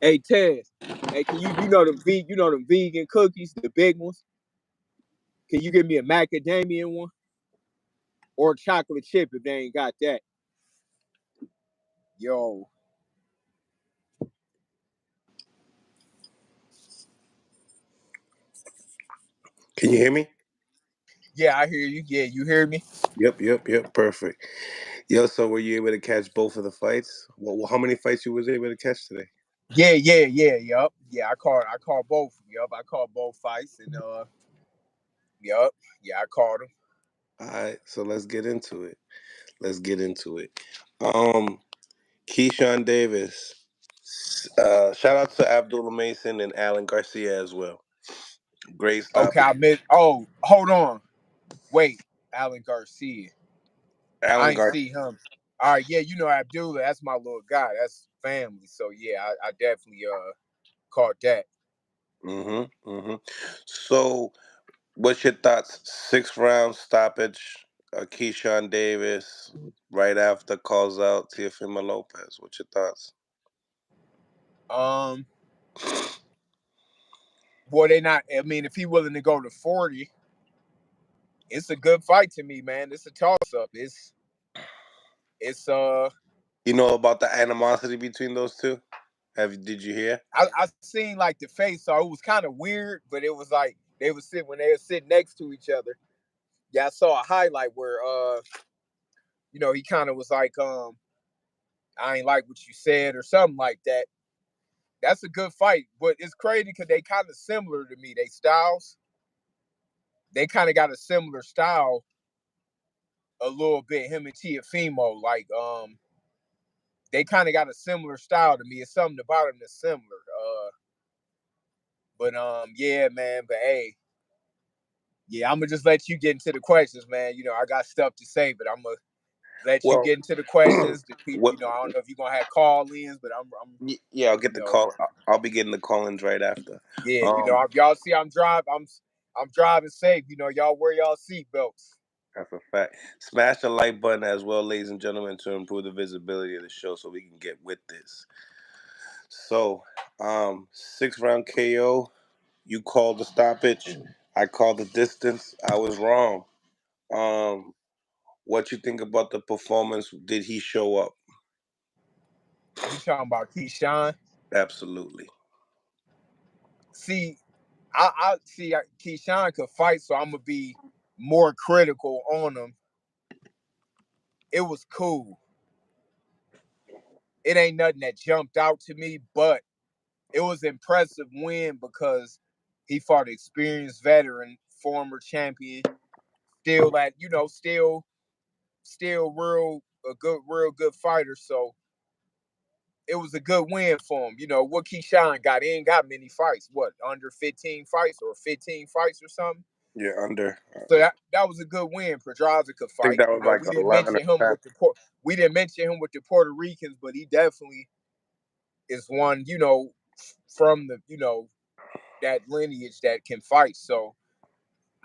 Hey Tez, hey, can you know them vegan cookies, the big ones? Can you give me a macadamia one or chocolate chip if they ain't got that? Yo, Can you hear me? yeah, I hear you. Yeah, you hear me? Yep. Perfect. Yo, so were you able to catch both of the fights? Well, how many fights you was able to catch today? Yup. Yeah, I called both. Yup, I called both fights and yup, yeah, I called them. All right, so let's get into it. Let's get into it. Um, Keyshawn Davis. Shout out to Abdullah Mason and Alan Garcia as well. Great Okay, stoppage. I missed. Oh, hold on. Wait, Alan Garcia. I Alan ain't Garcia. see him. All right, yeah, you know Abdullah. That's my little guy. That's family. So yeah, I definitely caught that. Mm-hmm. So, what's your thoughts? 6 round stoppage. Keyshawn Davis right after calls out Teofimo Lopez. What's your thoughts? Um, boy, they not. I mean, if he willing to go to 40, it's a good fight to me, man. It's a toss up. It's You know about the animosity between those two? Did you hear? I seen like the face, so it was kind of weird, but it was like they were sitting when they were sitting next to each other. Yeah, I saw a highlight where he kind of was like, I ain't like what you said or something like that. That's a good fight, but it's crazy because they kind of similar to me. They styles, they kind of got a similar style a little bit. Him and Teofimo, like they kind of got a similar style to me. It's something about them that's similar. But yeah, man. But hey, yeah, I'm gonna just let you get into the questions, man. I got stuff to say, but I'm gonna let you Well, get into the questions. The people, what? I don't know if you're gonna have call-ins, but Yeah, I'll get you the know, call. I'll be getting the call-ins right after. yeah, Um, y'all see, I'm driving safe. Y'all wear y'all seatbelts. that's a fact. Smash the like button as well, ladies and gentlemen, to improve the visibility of the show, so we can get with this. So, 6 round KO. You called the stoppage. I called the distance. I was wrong. Um, what you think about the performance? Did he show up? You talking about Keyshawn? Absolutely. See, I see Keyshawn could fight, so I'm gonna be more critical on him. It was cool. It ain't nothing that jumped out to me, but it was impressive win because he fought an experienced veteran, former champion, still at still real good fighter. So it was a good win for him. What Keyshawn got? He ain't got many fights. What, under 15 fights or 15 fights or something? Yeah, under. So that was a good win. Pedraza could I think fight. that was like We didn't 11 mention or him 10. with the Puerto Ricans, but he definitely is one, from the that lineage that can fight. So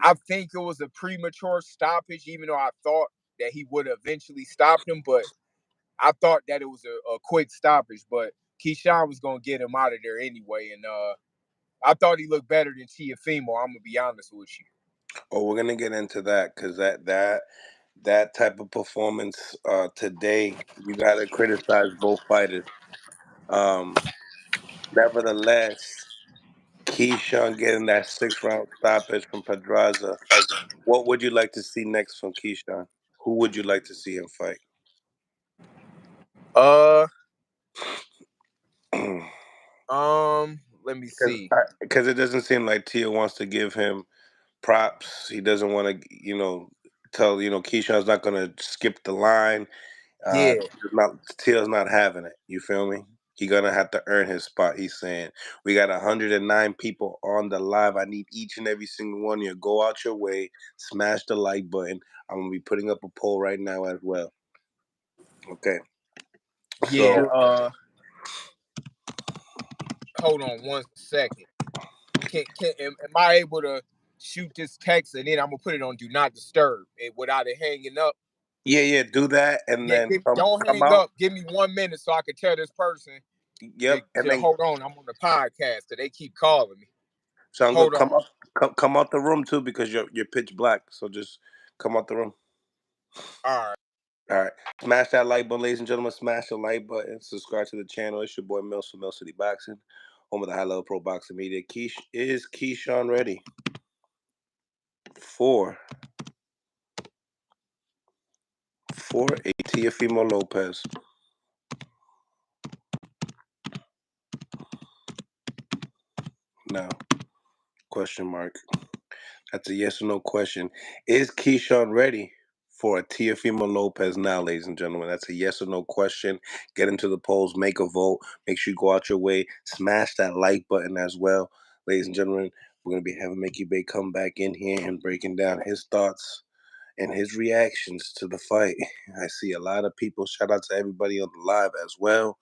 I think it was a premature stoppage, even though I thought that he would eventually stop him, but I thought that it was a quick stoppage. But Keyshawn was gonna get him out of there anyway, and I thought he looked better than Teofimo. I'm gonna be honest with you. Oh, we're gonna get into that because that type of performance today, you gotta criticize both fighters. Um, Nevertheless, Keyshawn getting that 6 round stoppage from Pedraza. What would you like to see next from Keyshawn? Who would you like to see him fight? Uh, Because let me see. because it doesn't seem like Tia wants to give him props. He doesn't want to, tell Keyshawn's not gonna skip the line. Yeah, Teal's not having it. You feel me? He gonna have to earn his spot. He's saying we got 109 people on the live. I need each and every single one of you. Go out your way, smash the like button. I'm gonna be putting up a poll right now as well. Okay. yeah. So Hold on one second. Am I able to shoot this text and then I'm gonna put it on do not disturb it without it hanging up? yeah, do that and Yeah, then don't come hang out. up. Give me 1 minute so I can tell this person. Yep. And then Hold on, I'm on the podcast, so they keep calling me. so I'm gonna Hold on. come out the room too because you're pitch black. So just come out the room. All right. All right. Smash that like button, ladies and gentlemen. Smash the like button. Subscribe to the channel. It's your boy Mills from Mill City Boxing, home of the High Level Pro Boxing Media. Is Keyshawn ready for a Teofimo Lopez? Now, question mark. That's a yes or no question. Is Keyshawn ready for a Teofimo Lopez now, ladies and gentlemen? That's a yes or no question. Get into the polls, make a vote. Make sure you go out your way. Smash that like button as well. Ladies and gentlemen, we're going to be having Mickey Bay come back in here and breaking down his thoughts and his reactions to the fight. I see a lot of people. Shout out to everybody on the live as well.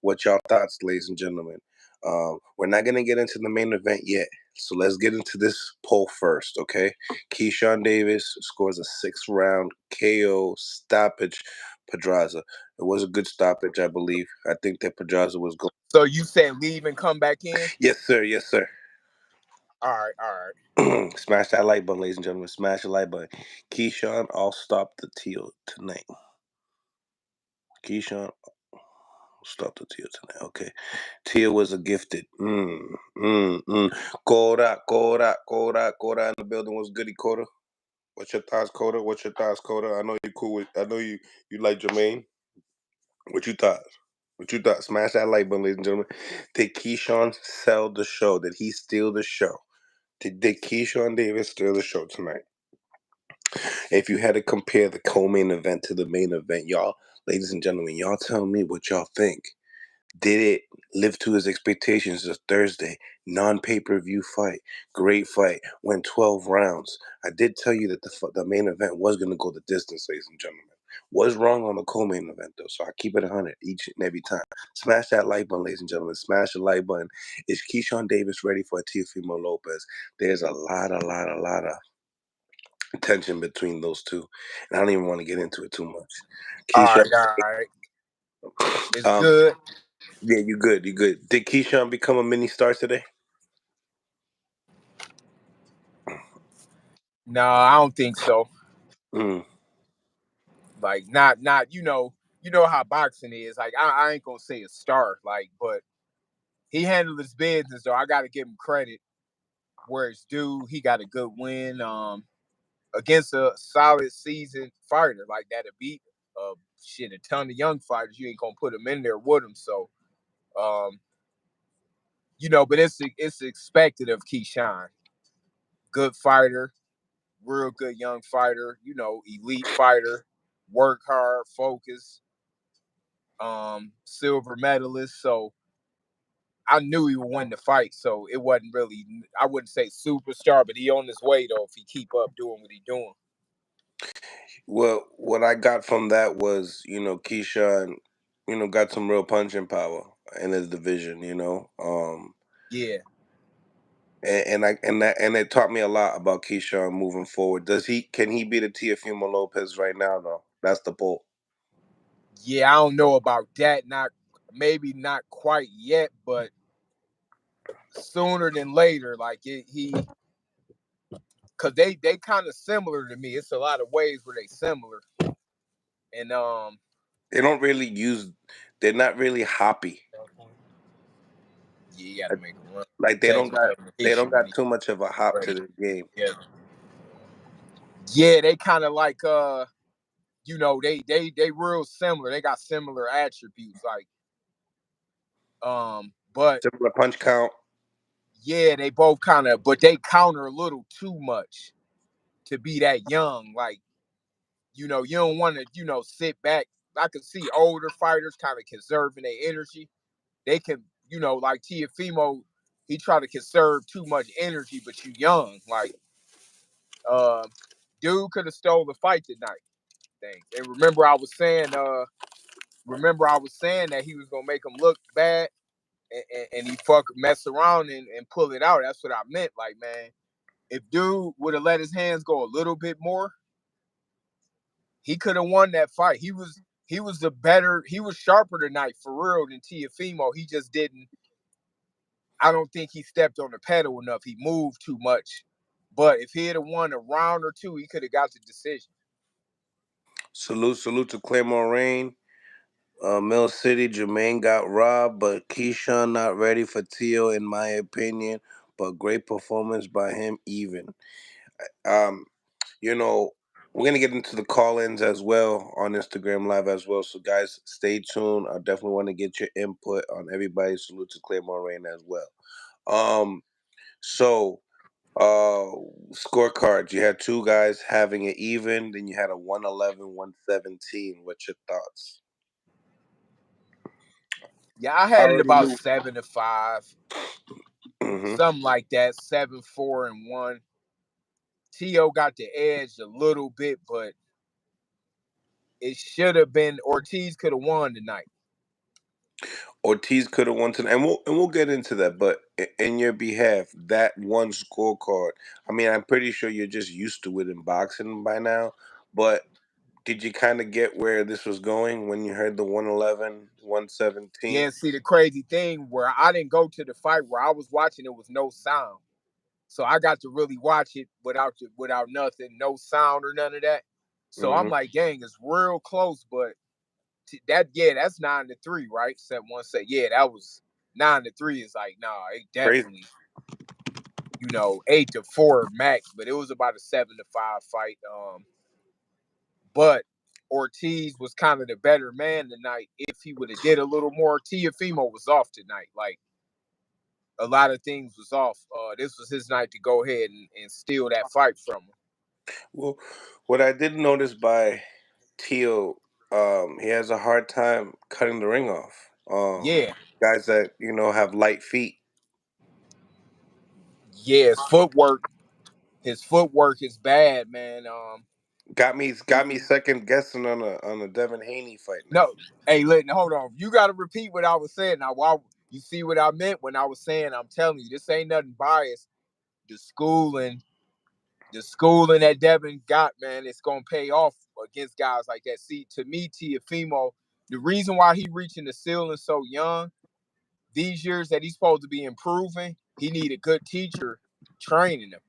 What y'all thoughts, ladies and gentlemen? We're not going to get into the main event yet. So let's get into this poll first, okay? Keyshawn Davis scores a 6th-round KO stoppage Pedraza. It was a good stoppage, I believe. I think that Pedraza was going. So you said leave and come back in? Yes, sir. Yes, sir. All right. Smash that like button, ladies and gentlemen. Smash the like button. Keyshawn, I'll stop the teal tonight. Keyshawn, I'll stop the teal tonight. Okay. Tia was a gifted. Koda in the building. Was goody, Koda? What's your thoughts, Koda? I know you cool with. I know you like Jamaine. What you thought? Smash that like button, ladies and gentlemen. Did Keyshawn sell the show? Did he steal the show? Did Keyshawn Davis steal the show tonight? If you had to compare the co-main event to the main event, y'all, ladies and gentlemen, y'all tell me what y'all think. Did it live to his expectations? A Thursday non-pay-per-view fight, great fight, went 12 rounds. I did tell you that the main event was going to go the distance, ladies and gentlemen. Was wrong on the co-main event though, so I keep it 100 each and every time. Smash that like button, ladies and gentlemen. Smash the like button. Is Keyshawn Davis ready for a Teofimo Lopez? There's a lot of tension between those two, and I don't even want to get into it too much. Keyshawn, All right. It's um, good. yeah, you good. Did Keyshawn become a mini star today? No, I don't think so. Mm. Like not you know how boxing is. Like I ain't gonna say a star, like, but he handled his business though. I gotta give him credit where it's due. He got a good win against a solid seasoned fighter like that. To beat a ton of young fighters, you ain't gonna put him in there with him. So but it's expected of Keyshawn. Good fighter, real good young fighter, elite fighter, work hard, focus, silver medalist. So I knew he would win the fight. So it wasn't really, I wouldn't say superstar, but he on his way though if he keep up doing what he doing. Well, what I got from that was, Keyshawn, got some real punching power in his division, Yeah. and it taught me a lot about Keyshawn moving forward. Can he beat a Teofimo Lopez right now though? That's the poll. Yeah, I don't know about that. Maybe not quite yet, but sooner than later. Like he, because they kind of similar to me. It's a lot of ways where they similar, and They don't really use. They're not really hoppy. yeah, you got to make a run. Like they don't Catch got yourself and they hit don't you when got he too much of a hop to ready. the game. Yeah, they kind of like they real similar. They got similar attributes, like but Similar punch count. yeah, they both kind of, but they counter a little too much to be that young. Like you don't want to sit back. I can see older fighters kind of conserving their energy. They can like Teofimo, he try to conserve too much energy, but you young. Like dude could have stole the fight tonight. Thanks. And remember I was saying that he was gonna make him look bad, and he mess around and pull it out. That's what I meant. Like, man, if dude would have let his hands go a little bit more, he could have won that fight. he was the better. He was sharper tonight for real than Teofimo. He just didn't. I don't think he stepped on the pedal enough. He moved too much. But if he had won a round or two, he could have got the decision. Salute to Claymore Rain. Mill City, Jermaine got robbed, but Keyshawn not ready for Tio, in my opinion. But great performance by him, even. Um, you know, we're gonna get into the call-ins as well on Instagram Live as well. So guys, stay tuned. I definitely want to get your input on everybody. Salute to Claymore Rain as well. Um, so uh scorecards. You had two guys having it even, then you had a 111, 117. What's your thoughts? Yeah, I I had it already about knew. 7-5, Hmm. something like that. 7-4-1. Tio got the edge a little bit, but it should have been Ortiz could have won tonight. Ortiz could have won tonight, and we'll get into that. But in your behalf, that one scorecard. I mean, I'm pretty sure you're just used to it in boxing by now. But did you kind of get where this was going when you heard the 111, 117? Yeah, see the crazy thing where I didn't go to the fight where I was watching, it was no sound. So I got to really watch it without nothing, no sound or none of that. So I'm Mm-hmm. like, dang, it's real close, but that's 9-3, right? Said one say, yeah, that was 9-3. Is like, nah, it Crazy. definitely, 8-4 max, but it was about a 7-5 fight. But Ortiz was kind of the better man tonight. If he would have did a little more, Teofimo was off tonight. Like a lot of things was off. This was his night to go ahead and steal that fight from him. Well, what I did notice by Tio, he has a hard time cutting the ring off. Yeah, Guys that have light feet. yeah, his footwork is bad, man. Got me second guessing on a Devin Haney fight now. No, hey, Litton, hold on. You got to repeat what I was saying. Now, while you see what I meant when I was saying, I'm telling you, this ain't nothing biased. The schooling, the schooling that Devin got, man, it's gonna pay off against guys like that. See, to me, Teofimo, the reason why he reaching the ceiling so young, these years that he's supposed to be improving, he need a good teacher training him.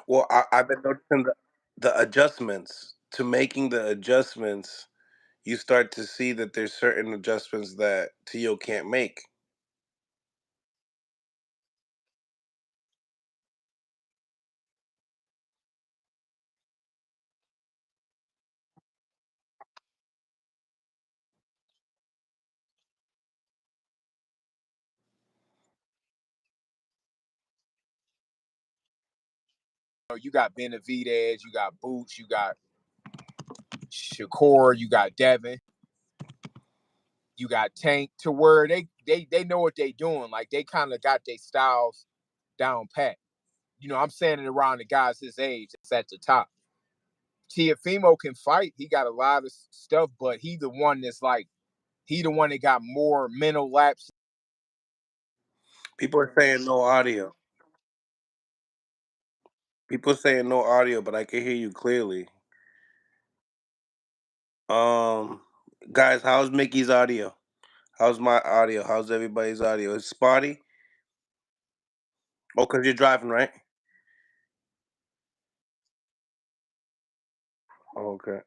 Well, I've been noticing the adjustments to making the adjustments. You start to see that there's certain adjustments that Tio can't make. You got Benavidez, you got Boots, you got Shakur, you got Devin, you got Tank, to where they know what they doing. Like they kind of got their styles down pat. I'm saying it around the guys his age that's at the top. Tiafimo can fight. He got a lot of stuff, but he the one that got more mental lapse. People are saying no audio. People saying no audio, but I can hear you clearly. Um, guys, how's Mickey's audio? How's my audio? How's everybody's audio? It's spotty. Oh, cause you're driving, right? Okay.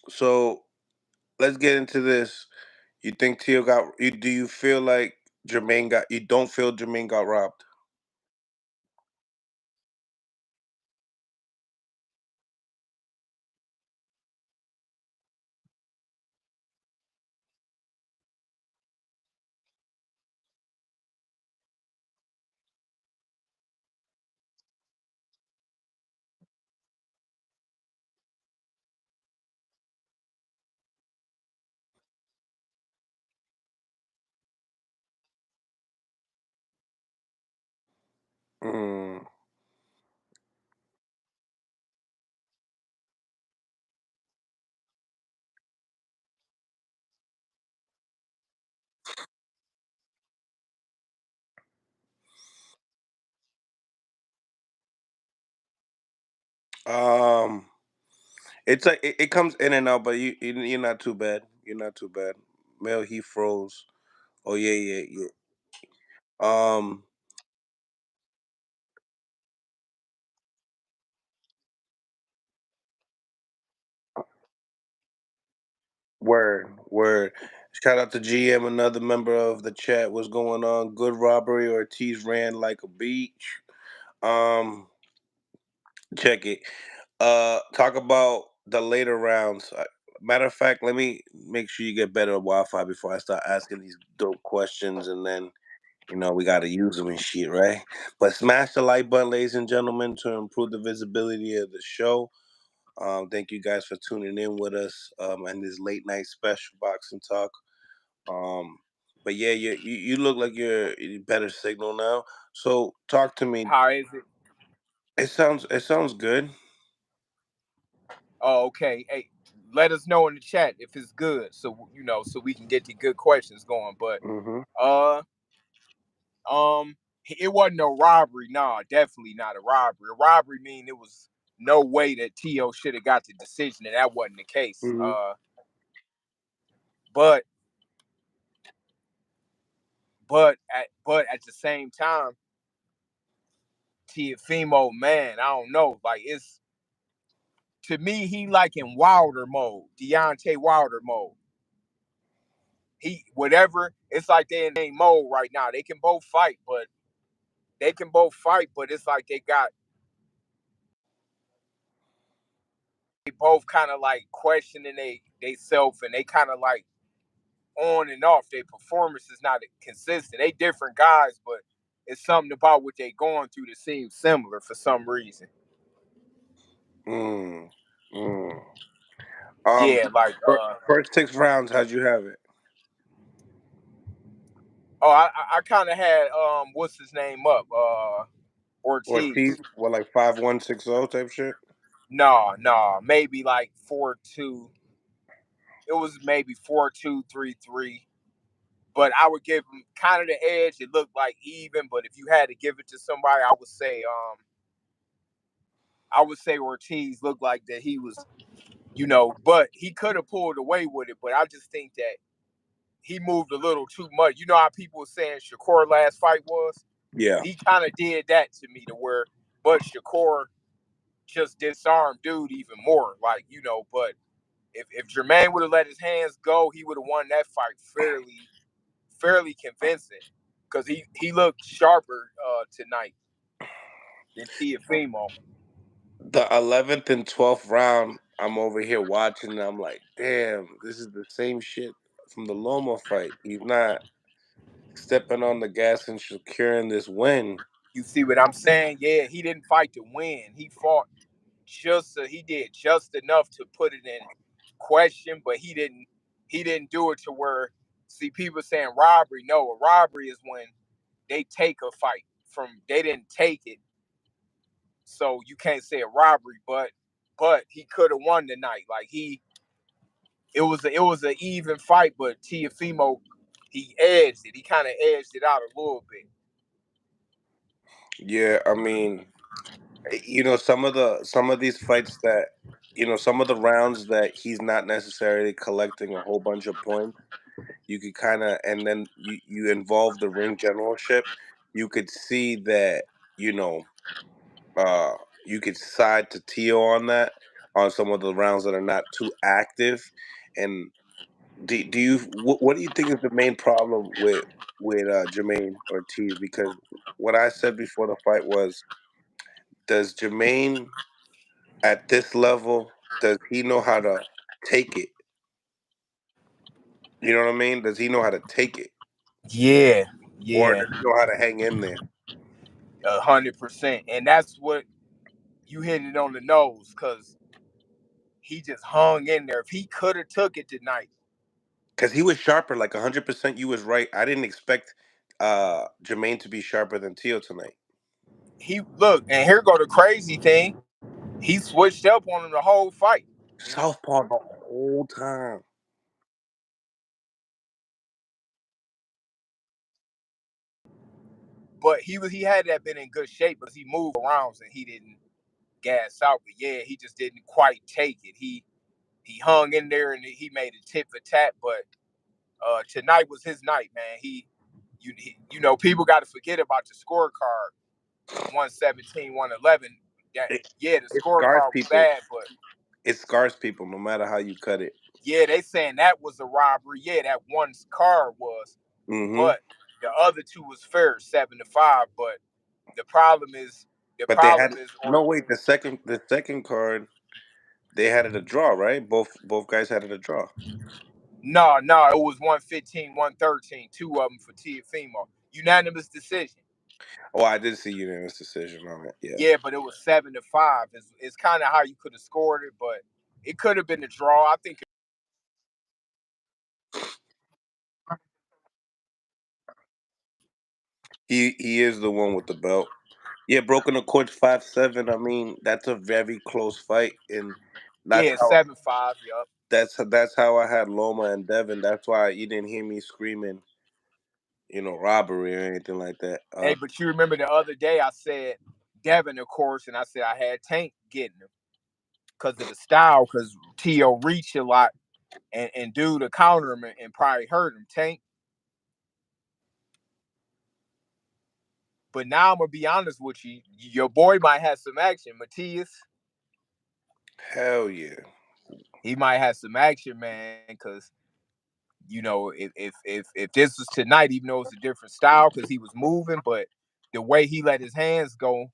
So let's get into this. You think Tio got you? Do you feel like Jermaine got? You don't feel Jermaine got robbed? Mm. Um, it's like it comes in and out, but you're not too bad. You're not too bad. Mel, he froze. Oh yeah, yeah, yeah. Um, word, word. Shout out to GM, another member of the chat. What's going on? Good robbery. Ortiz ran like a beach. Um, check it. Talk about the later rounds. Matter of fact, let me make sure you get better at Wi-Fi before I start asking these dope questions, and then we got to use them and shit, right? But smash the like button, ladies and gentlemen, to improve the visibility of the show. Thank you guys for tuning in with us and this late night special boxing talk. Um, but yeah, you look like you're better signal now. So talk to me. How is it? It sounds good. Oh, okay. Hey, let us know in the chat if it's good, so so we can get the good questions going. But Hmm. uh, um, it wasn't no robbery. Nah, definitely not a robbery. A robbery mean it was no way that Tio should have got the decision, and that wasn't the case. Hmm. But but at the same time, Teofimo, man, I don't know. Like it's to me, he like in Wilder mode, Deontay Wilder mode. He whatever. It's like they in a mode right now. They can both fight, but it's like they both kind of like questioning they self, and they kind of like on and off. Their performance is not consistent. They different guys, but it's something about what they going through that seems similar for some reason. Mm. Mm. Yeah, like First 6 rounds, how'd you have it? oh, I kind of had what's his name up Ortiz, Ortiz. what, like 5-1, 6-0 type shit? No, maybe like 4-2. It was maybe 4-2, 3-3. But I would give him kind of the edge. It looked like even, but if you had to give it to somebody, I would say Ortiz looked like that he was, but he could have pulled away with it. But I just think that he moved a little too much. You know how people were saying Shakur last fight was? Yeah. He kind of did that to me to where, but Shakur just disarmed dude even more. Like, but if Jermaine would have let his hands go, he would have won that fight fairly convincing because he looked sharper tonight than Teofimo. The 11th and 12th round, I'm over here watching, and I'm like, damn, this is the same shit from the Loma fight. He's not stepping on the gas and securing this win. You see what I'm saying? Yeah, he didn't fight to win. He fought he did just enough to put it in question, but he didn't do it to where see people saying robbery. No, a robbery is when they take a fight from they didn't take it, so you can't say a robbery. But he could have won tonight. Like it was an even fight, but Tiafimo he edged it. He kind of edged it out a little bit. Yeah, I mean, some of these fights that some of the rounds that he's not necessarily collecting a whole bunch of points. You could kind of, and then you involve the ring generalship. You could see that you know uh you could side to Tio on that, on some of the rounds that are not too active. And do you what do you think is the main problem with Jermaine Ortiz? Because what I said before the fight was, does Jermaine at this level, does he know how to take it? You know what I mean? Does he know how to take it, Yeah, or yeah, does he know how to hang in there? 100%. And that's what you hit it on the nose because he just hung in there. If he could have took it tonight, Because he was sharper, like 100%. You was right. I didn't expect Jermaine to be sharper than Tio tonight. he look, and here go the crazy thing. He switched up on him the whole fight. Southpaw the whole time. But he had that been in good shape, but he moved around and he didn't gas out. But yeah, he just didn't quite take it. He hung in there and he made a tip for tat. But tonight was his night, man. You know, people got to forget about the scorecard. 117, 111. It, Yeah, the it scars scorecard was people. bad, but It scars people no matter how you cut it. yeah, they saying that was a robbery. Yeah, that one card was, Mm-hmm. but the other two was fair, 7-5. But the problem is, the But they problem had is, or no wait. The second card they had it a draw, right? Both guys had it a draw. no, it was 115, 113. Two of them for Teofimo. Unanimous decision. Oh, I did see unanimous decision on it. Yeah. Yeah, but it was 7-5. It's kind of how you could have scored it, but it could have been a draw. I think. He is the one with the belt. Yeah, broken the court 5-7. I mean, that's a very close fight, and that's Yeah, how 7-5. Yup. that's how I had Loma and Devin. That's why you didn't hear me screaming, robbery or anything like that. Hey, but you remember the other day I said Devin, of course, and I said I had Tank getting him because of the style, because T.O. reached a lot and do to counter him and probably hurt him, Tank. But now I'm gonna be honest with you, your boy might have some action, Matias. Hell yeah. He might have some action, man, because if this was tonight, even though it's a different style, because he was moving, but the way he let his hands go,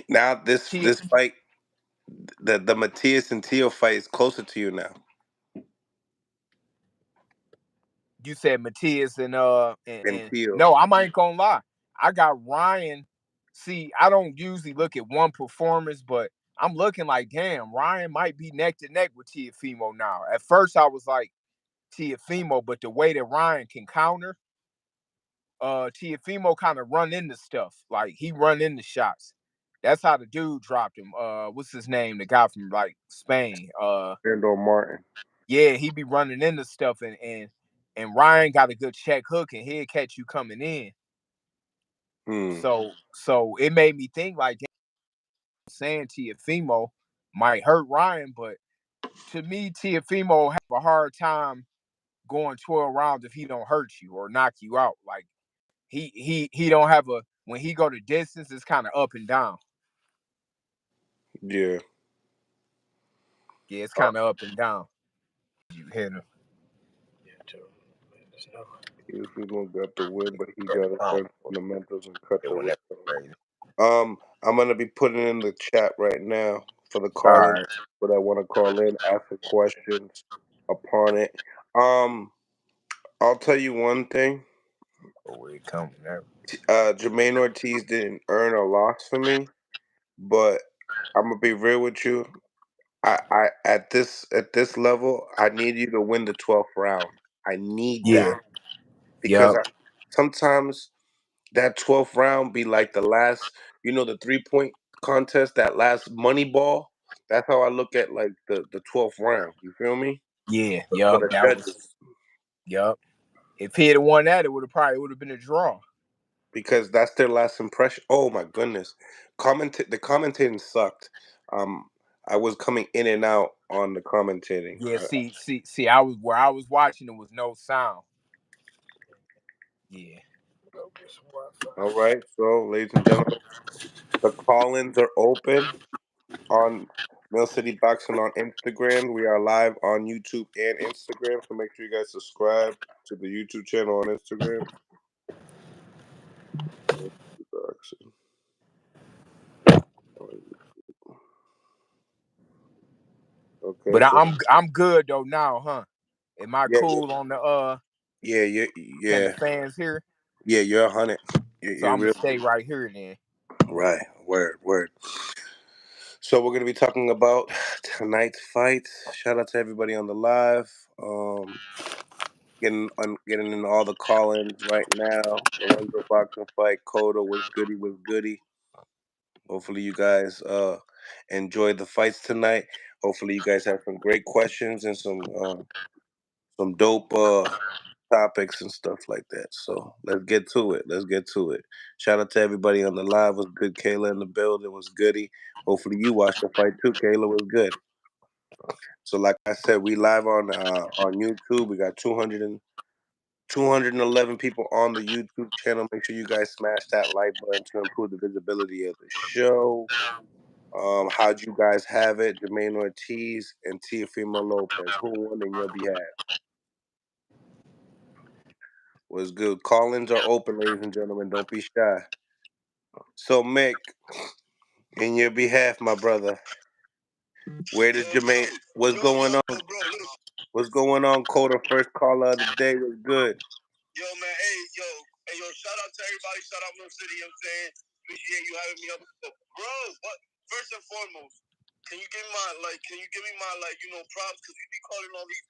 Now this T, this fight, the Matias and Teo fight is closer to you now. you said Matias And and Teo. no, I ain't gonna lie. I got Ryan. See, I don't usually look at one performance, but I'm looking like, damn, Ryan might be neck to neck with Teofimo now. At first, I was like Teofimo, but the way that Ryan can counter, Teofimo kind of run into stuff. Like he run into shots. That's how the dude dropped him. What's his name? The guy from like Spain. Brando Martin. Yeah, he be running into stuff, and Ryan got a good check hook, and he'll catch you coming in. Hmm. So it made me think like saying Teofimo might hurt Ryan, but to me, Teofimo have a hard time going 12 rounds if he don't hurt you or knock you out. Like he don't have a when he go to distance, it's kind of up and down. Yeah. Yeah, it's Uh, kind of up and down. You hit him. Teofimo got the win, but he got to learn fundamentals and cut It the went weight. crazy. I'm gonna be putting in the chat right now for the All call in right. that want to call in, asking questions upon it. Um, I'll tell you one thing. Oh, it coming now. Jamaine Ortiz didn't earn a loss for me, but I'm gonna be real with you. I at this level, I need you to win the 12th round. I need that Yeah. because Yep. sometimes that 12th round be like the last, the 3-point contest, that last money ball. That's how I look at like the 12th round. You feel me? Yeah. For Yep. the That was. judges, Yep. If he had won that, it would have been a draw. because that's their last impression. Oh my goodness, the commentating sucked. Um, I was coming in and out on the commentating. Yeah. See. I was where I was watching. There was no sound. Yeah. All right, so ladies and gentlemen, the call-ins are open on Mill City Boxing on Instagram. We are live on YouTube and Instagram, so make sure you guys subscribe to the YouTube channel on Instagram. Boxing. Okay, But so I'm good though now, huh? Am I yeah, cool on the yeah, yeah, can the yeah, fans hear? yeah. You're 100. So You're I'm gonna real stay right here then. right. Word, word. So we're gonna be talking about tonight's fight. Shout out to everybody on the live. Getting into all the call-ins right now. Lorenzo boxing fight. Coda was goody was goody. Hopefully you guys enjoyed the fights tonight. Hopefully you guys have some great questions and some dope topics and stuff like that. So let's get to it. Let's get to it. Shout out to everybody on the live. Was good. Kayla in the building was goody. Hopefully you watched the fight too. Kayla was good. So like I said, we live on YouTube. We got 211 people on the YouTube channel. Make sure you guys smash that like button to improve the visibility of the show. How'd you guys have it? Jamaine Ortiz and Teofimo Lopez. Who won in your behalf? Was good. Call-ins are open, ladies and gentlemen. Don't be shy. So, Mick, in your behalf, my brother, where does Jermaine? What's going on? What's going on, Coda? First caller of the day was good. Yo, man, hey, shout out to everybody. Shout out Moon City, you know what I'm saying? Appreciate you having me up. Bro, what? First and foremost, can you give me my props? Because you be calling all these,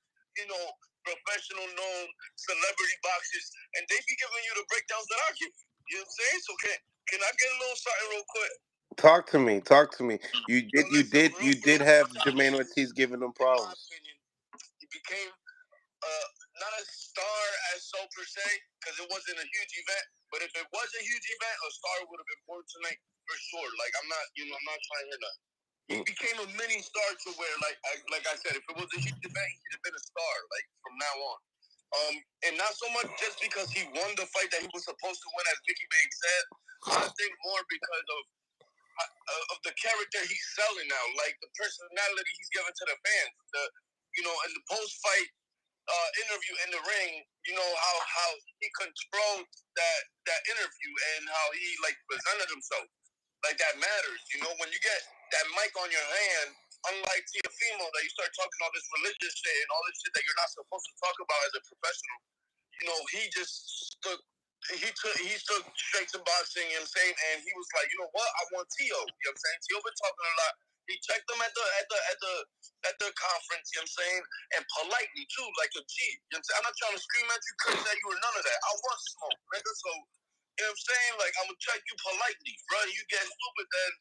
professional known celebrity boxers, and they be giving you the breakdowns that I give you. You know what I'm saying? So can I get a little something real quick? Talk to me. You did have Jermaine Ortiz giving them problems. In my opinion, he became not a star as so per se, because it wasn't a huge event. But if it was a huge event, a star would have been born tonight for sure. Like I'm not trying to hear nothing. He became a mini star to where, like I said, if it was a huge event, he'd have been a star, like from now on. And not so much just because he won the fight that he was supposed to win, as Mickey Bang said. I think more because of the character he's selling now, like the personality he's giving to the fans. In the post-fight interview in the ring, how he controlled that interview and how he presented himself. Like that matters, when you get that mic on your hand, unlike Teofimo, that you start talking all this religious shit and all this shit that you're not supposed to talk about as a professional. He just he stood straight to boxing, you know what I'm saying? And he was like, you know what, I want Teo. You know what I'm saying? Teo been talking a lot. He checked them at the conference, you know what I'm saying? And politely too, like a G. You know what I'm saying? I'm not trying to scream at you, curse at you, or none of that. I want smoke, nigga. So, you know what I'm saying? Like, I'm gonna check you politely, bro. You get stupid, then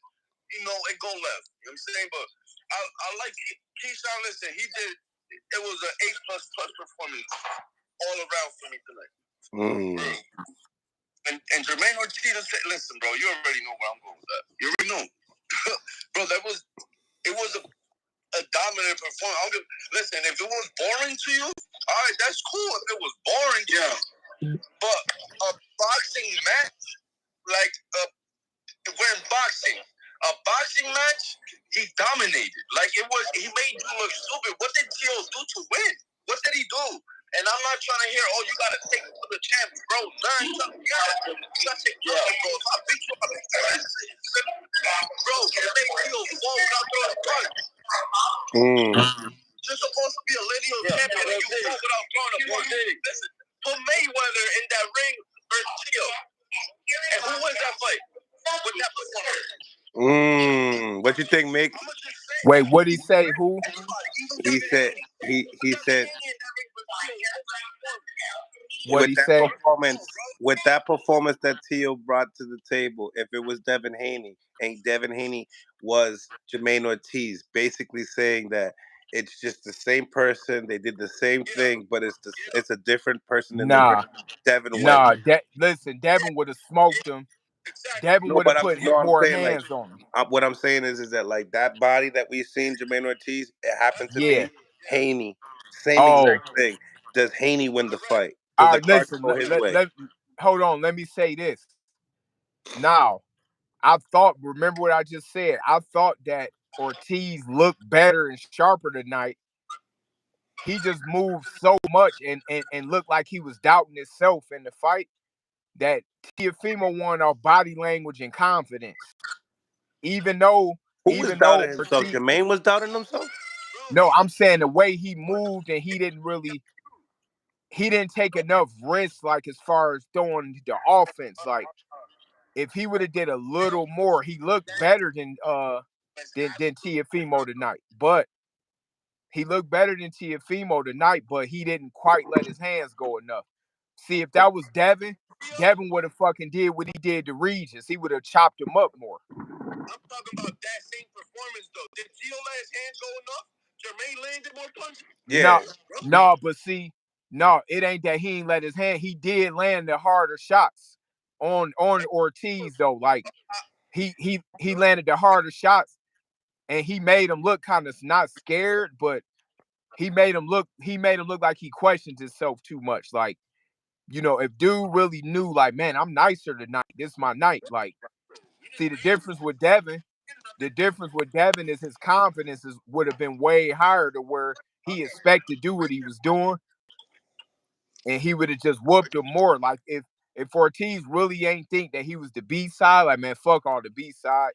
it go left. You know what I'm saying? But I like Keyshawn. Listen, he did. It was an A++ performance all around for me tonight. And Jermaine Ortiz said, "Listen, bro, you already know where I'm going with that. You already know, bro. It was a dominant performance. Listen, if it was boring to you, all right, that's cool. If it was boring, yeah. But a boxing match, we're in boxing. A boxing match, he dominated. He made you look stupid. What did Teo do to win? What did he do? And I'm not trying to hear, oh, you got to take it to the champ, bro. None. You got to take it, bro. If I beat you, bro, you made Teo fall without throwing a punch. You're supposed to be a lineal champion and you fall without throwing a punch. Listen, put Mayweather in that ring versus Teo. And who wins that fight? With that performance. What you think, Mick? Wait, what did he say? Who? He said What he say? With that performance that Teo brought to the table, if it was Devin Haney, and Devin Haney was Jermaine Ortiz, basically saying that it's just the same person, they did the same thing, but it's a different person in the ring. Devin wins. Listen, Devin would have smoked him. Devin would have put more hands on him. What I'm saying is that like that body that we've seen Jermaine Ortiz, it happened to be Haney. Same exact thing. Does Haney win the fight? All right, listen. Hold on. Let me say this. Now, remember what I just said. I thought that Ortiz looked better and sharper tonight. He just moved so much and looked like he was doubting himself in the fight that Teofimo won off body language and confidence. Even though doubting himself? Jermaine was doubting himself? No, I'm saying the way he moved and he didn't take enough risks, like as far as throwing the offense. Like if he would have did a little more, he looked better than Teofimo tonight. But he looked better than Teofimo tonight, but he didn't quite let his hands go enough. See, if that was Devin would have fucking did what he did to Regis. He would have chopped him up more. I'm talking about that same performance though. Did Gio let his hands go enough? Jermaine landed more punches. No, Yeah. no, but see, no, it ain't that he ain't let his hand. He did land the harder shots on Ortiz though. Like he landed the harder shots, and he made him look kind of not scared, but he made him look like he questioned himself too much. Like, if dude really knew, like, man, I'm nicer tonight. This is my night. Like, see the difference with Devin is his confidence would have been way higher to where he expected to do what he was doing, and he would have just whooped him more. Like, if Ortiz really ain't think that he was the B side, like, man, fuck all the B side,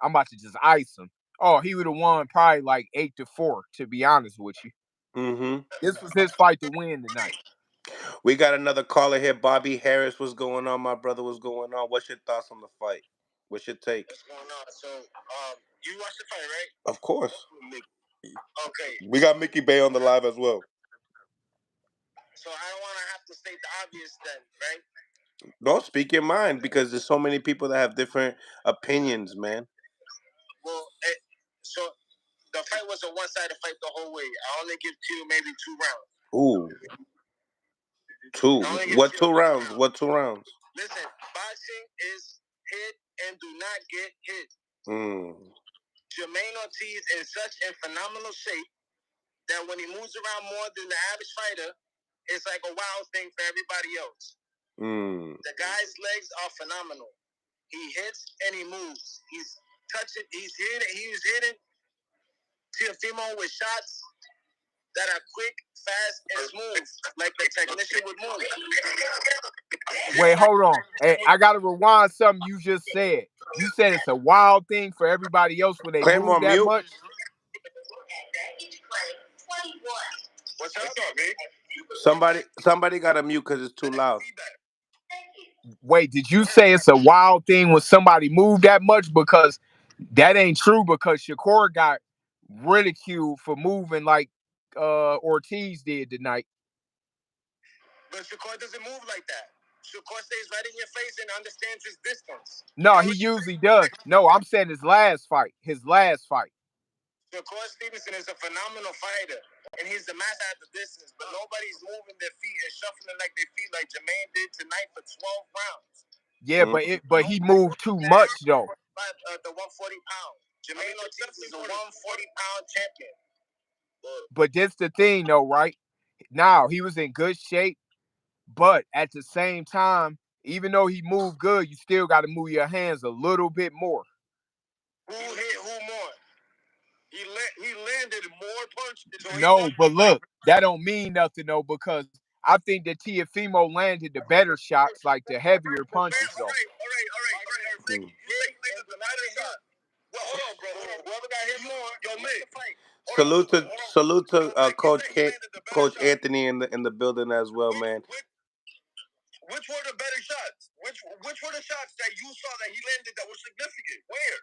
I'm about to just ice him. Oh, he would have won probably like 8-4, to be honest with you. Mm-hmm. This was his fight to win tonight. We got another caller here. Bobby Harris, what's going on, my brother? What's going on? What's your thoughts on the fight? What's your take? What's going on? So, you watched the fight, right? Of course. Okay. We got Mickey Bay on the live as well. So I don't want to have to state the obvious then, right? Don't speak your mind, because there's so many people that have different opinions, man. Well, so the fight was a one-sided fight the whole way. I only give you maybe 2 rounds. Ooh. Two. What 2 rounds? What 2 rounds? Listen, boxing is hit and do not get hit. Jamaine Ortiz is such in phenomenal shape that when he moves around more than the average fighter, it's like a wild thing for everybody else. The guy's legs are phenomenal. He hits and he moves. He's touching. He's hitting Teofimo with shots that are quick, fast, and smooth, like the technician would move. Wait, hold on. Hey, I gotta rewind something you just said. You said it's a wild thing for everybody else when they Claim move on that mute. much. What's up, man? Somebody got to mute because it's too loud. Wait, did you say it's a wild thing when somebody moved that much? Because that ain't true. Because Shakur got ridiculed for moving like Ortiz did tonight. But Shakur doesn't move like that. Shakur stays right in your face and understands his distance. No, he usually does. No, I'm saying his last fight. Shakur Stevenson is a phenomenal fighter, and he's the master at the distance. But nobody's moving their feet and shuffling like their feet like Jermaine did tonight for 12 rounds. Yeah, but he moved too much though. The 140 pound. Jermaine Ortiz is a 140-pound champion. But that's the thing though, right? Now he was in good shape, but at the same time, even though he moved good, you still got to move your hands a little bit more. Who hit who more? He landed more punches. No, but look, that don't mean nothing though, because I think that Teofimo landed the better shots, like the heavier punches though. All right. You landed the better shot. Well, hold on, bro. Whoever got hit more, yo, Mick. Salute to Coach Anthony in the building as well, man. Which were the better shots? Which were the shots that you saw that he landed that were significant? Where?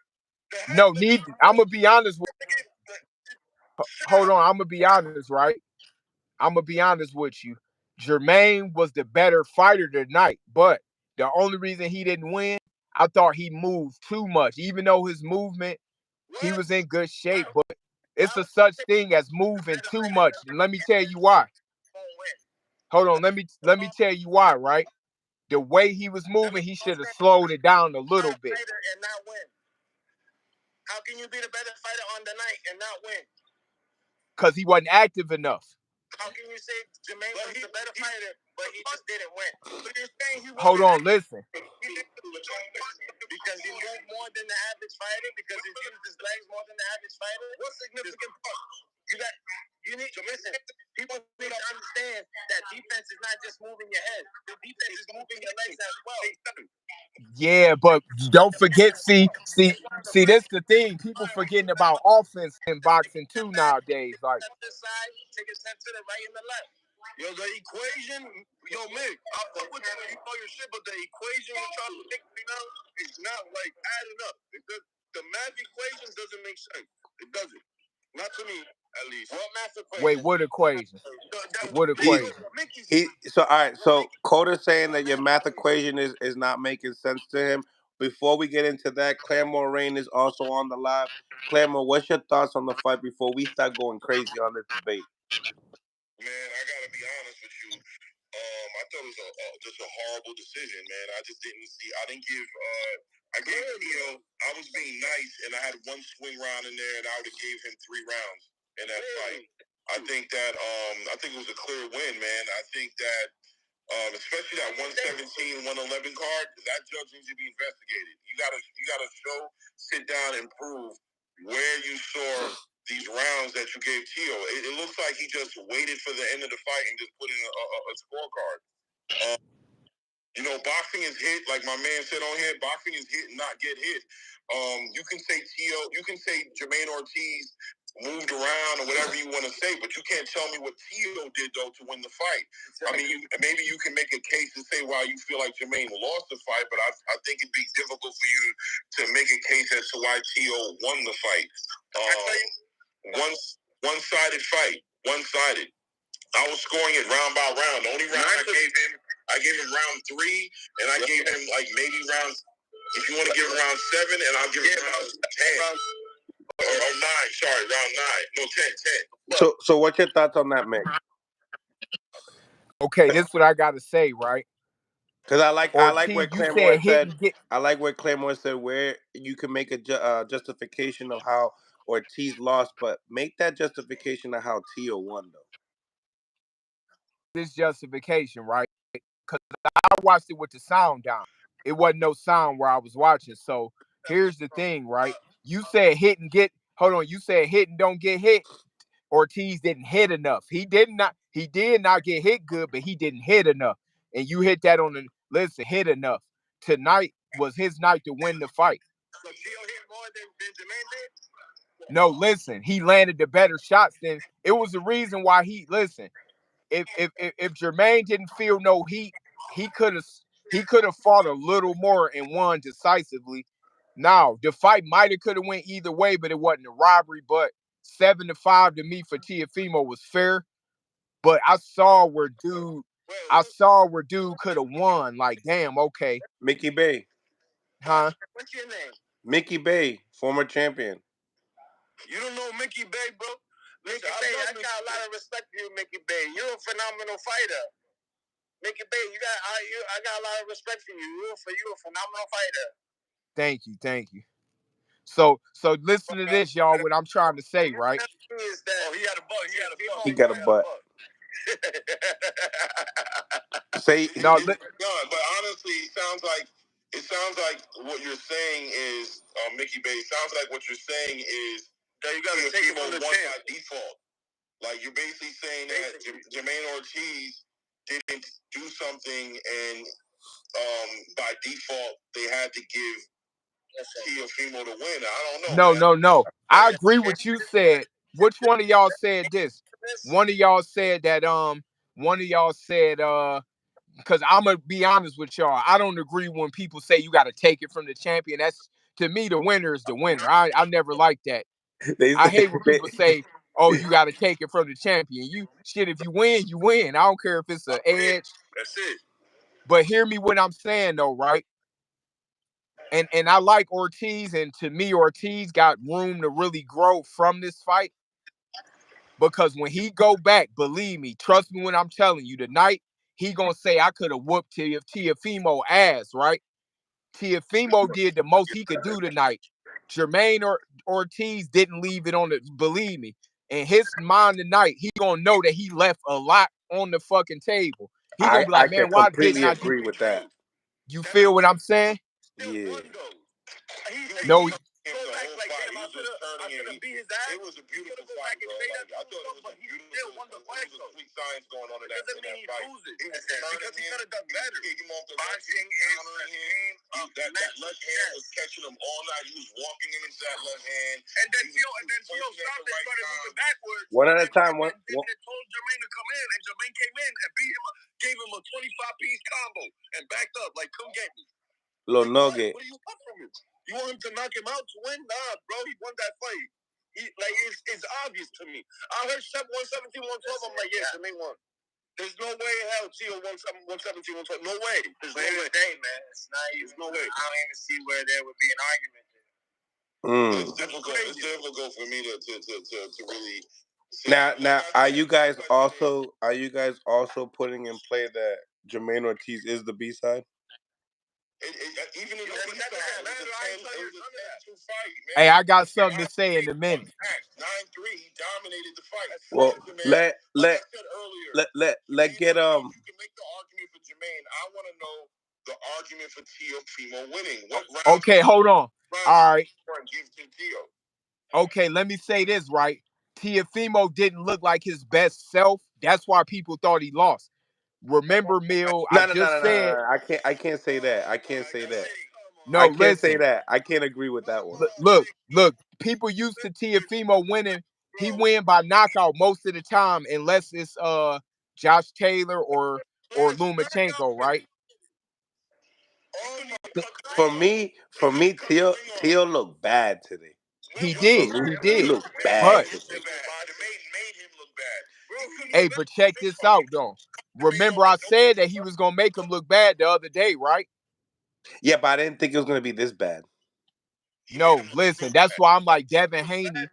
No, I'm gonna be honest with. Hold on, I'm gonna be honest, right? I'm gonna be honest with you. Jermaine was the better fighter tonight, but the only reason he didn't win, I thought he moved too much. Even though his movement, he was in good shape, but it's a such thing as moving too much. And let me tell you why. Hold on, let me tell you why, right? The way he was moving, he should have slowed it down a little bit. And not win. How can you be the better fighter on the night and not win? Because he wasn't active enough. How can you say Jermaine was the better fighter, but he just didn't win? But you're saying he Hold on, listen. Because he moved more than the average fighter, because he used his legs more than the average fighter. What significant part? You need to listen. People need to understand that defense is not just moving your head. The defense is moving your legs as well. Yeah, but don't forget, see, that's the thing. People forgetting about offense in boxing too nowadays. Like, this side, take a step to the right and the left. Yo, the equation, Mick, I'll fuck with you when you call your shit, but the equation you're trying to make me know is not like adding up. The math equation doesn't make sense. It doesn't. Not to me, at least. What math equation? wait, what equation? What equation? All right. So Coda's saying that your math equation is not making sense to him. before we get into that, Claremore Rain is also on the live. Claremore, what's your thoughts on the fight before we start going crazy on this debate? Man, I gotta be honest with you. I thought it was just a horrible decision, man. I just didn't see. I didn't give. I gave I was being nice, and I had one swing round in there, and I would have gave him 3 rounds in that fight. I think that. I think it was a clear win, man. I think that. Especially that 117, 111 card, that judge needs to be investigated. You gotta sit down and prove where you saw these rounds that you gave Teo. It looks like he just waited for the end of the fight and just put in a scorecard. Boxing is hit, like my man said on here. Boxing is hit and not get hit. You can say Teo, you can say Jamaine Ortiz moved around or whatever you want to say, but you can't tell me what Teo did though to win the fight. I mean, maybe you can make a case and say why you feel like Jamaine lost the fight, but I think it'd be difficult for you to make a case as to why Teo won the fight. One-sided fight, one-sided. I was scoring it round by round. The only round I gave him round 3, and I gave him like maybe round. If you want to give him round 7, and I'll give him round 10. Or 9, sorry, round 9. No, 10. So what's your thoughts on that, Mick? Okay, this is what I gotta say, right? Because I like where Claremore said. I like where Claremore said where you can make a justification of how Ortiz lost, but make that justification of how Teo won, though. This justification, right? Because I watched it with the sound down. It wasn't no sound where I was watching. So here's the thing, right? You said hit and get. Hold on. You said hit and don't get hit. Ortiz didn't hit enough. He did not get hit good, but he didn't hit enough. And you hit that on the listen, hit enough. Tonight was his night to win the fight. So Teo hit more than Jamaine did? No, listen, he landed the better shots than it was the reason why if Jermaine didn't feel no heat, he could have fought a little more and won decisively. Now, the fight might have could have went either way, but it wasn't a robbery. But 7-5 to me for Teofimo was fair. But I saw where dude could have won. Like, damn, okay. Mickey Bay. Huh? What's your name? Mickey Bay, former champion. You don't know Mickey Bay, bro? Mickey Bay, I got a lot of respect for you, Mickey Bay. You're a phenomenal fighter. Mickey Bay, I got a lot of respect for you. You're a phenomenal fighter. Thank you. So listen to this, y'all. What I'm trying to say, right? He got a butt. Say no, but honestly, it sounds like what you're saying is Mickey Bay. It sounds like what you're saying is that you got to take it from the by default. Like you're basically saying that Jamaine Ortiz didn't do something, and by default they had to give Teofimo the win. I don't know. No. I agree with you said. Which one of y'all said this? One of y'all said that because I'm gonna be honest with y'all, I don't agree when people say you gotta take it from the champion. That's to me the winner is the winner. I never like that. I hate when people say, oh, you gotta take it from the champion. If you win, you win. I don't care if it's an edge. That's it. But hear me what I'm saying though, right? And I like Ortiz, and to me, Ortiz got room to really grow from this fight. Because when he go back, believe me, trust me when I'm telling you, tonight, he gonna say I could have whooped Teofimo ass, right? Teofimo did the most he could do tonight. Jermaine Ortiz didn't leave it on the, believe me. In his mind tonight, he gonna know that he left a lot on the fucking table. He gonna be like, man, why didn't I agree with that? You feel what I'm saying? Yeah. No. It was a beautiful fight, bro. I thought it was a beautiful fight. There was sweet science going on in that fight. Because he could have done better. Boxing is that left hand was catching him all night. He was walking him into that left hand. And then Teo stopped and started moving backwards. One at a time. They told Jermaine to come in, and Jermaine came in and beat him, gave him a 25-piece combo, and backed up like, come get me. Little nugget. What do you want from him? You want him to knock him out to win? Nah, bro. He won that fight. It's obvious to me. I heard 117, 112. I'm like, yeah, Jermaine won. There's no way in hell Tio 117, 120. No way. There's no way. Day, man. It's not even. There's no way. I don't even see where there would be an argument there. It's difficult. It's difficult for me to really. Now, are you guys also putting in play that Jamaine Ortiz is the B side? Even in the B-side, Hey, I got something to say in a minute. 9-3, he dominated the fight. Well, like I said earlier, let get You can make the argument for Jamaine. I want to know the argument for Teofimo winning. What round? Okay, hold on. All right. Give to Teo. Okay, let me say this, right? Teofimo didn't look like his best self. That's why people thought he lost. Remember, Mill, I just said. No. I can't say that. I can't say that. No, I can't say listen. that. I can't agree with that one. Look. People used to Teofimo winning. He win by knockout most of the time, unless it's Josh Taylor or Lomachenko, right? For me, Teo looked bad today. He For did. me, He he did. looked bad But today. Made him look bad. hey, but check this out though. Remember, I said that he was gonna make him look bad the other day, right? Yeah, but I didn't think it was gonna be this bad. No, listen, that's why I'm like Devin Haney.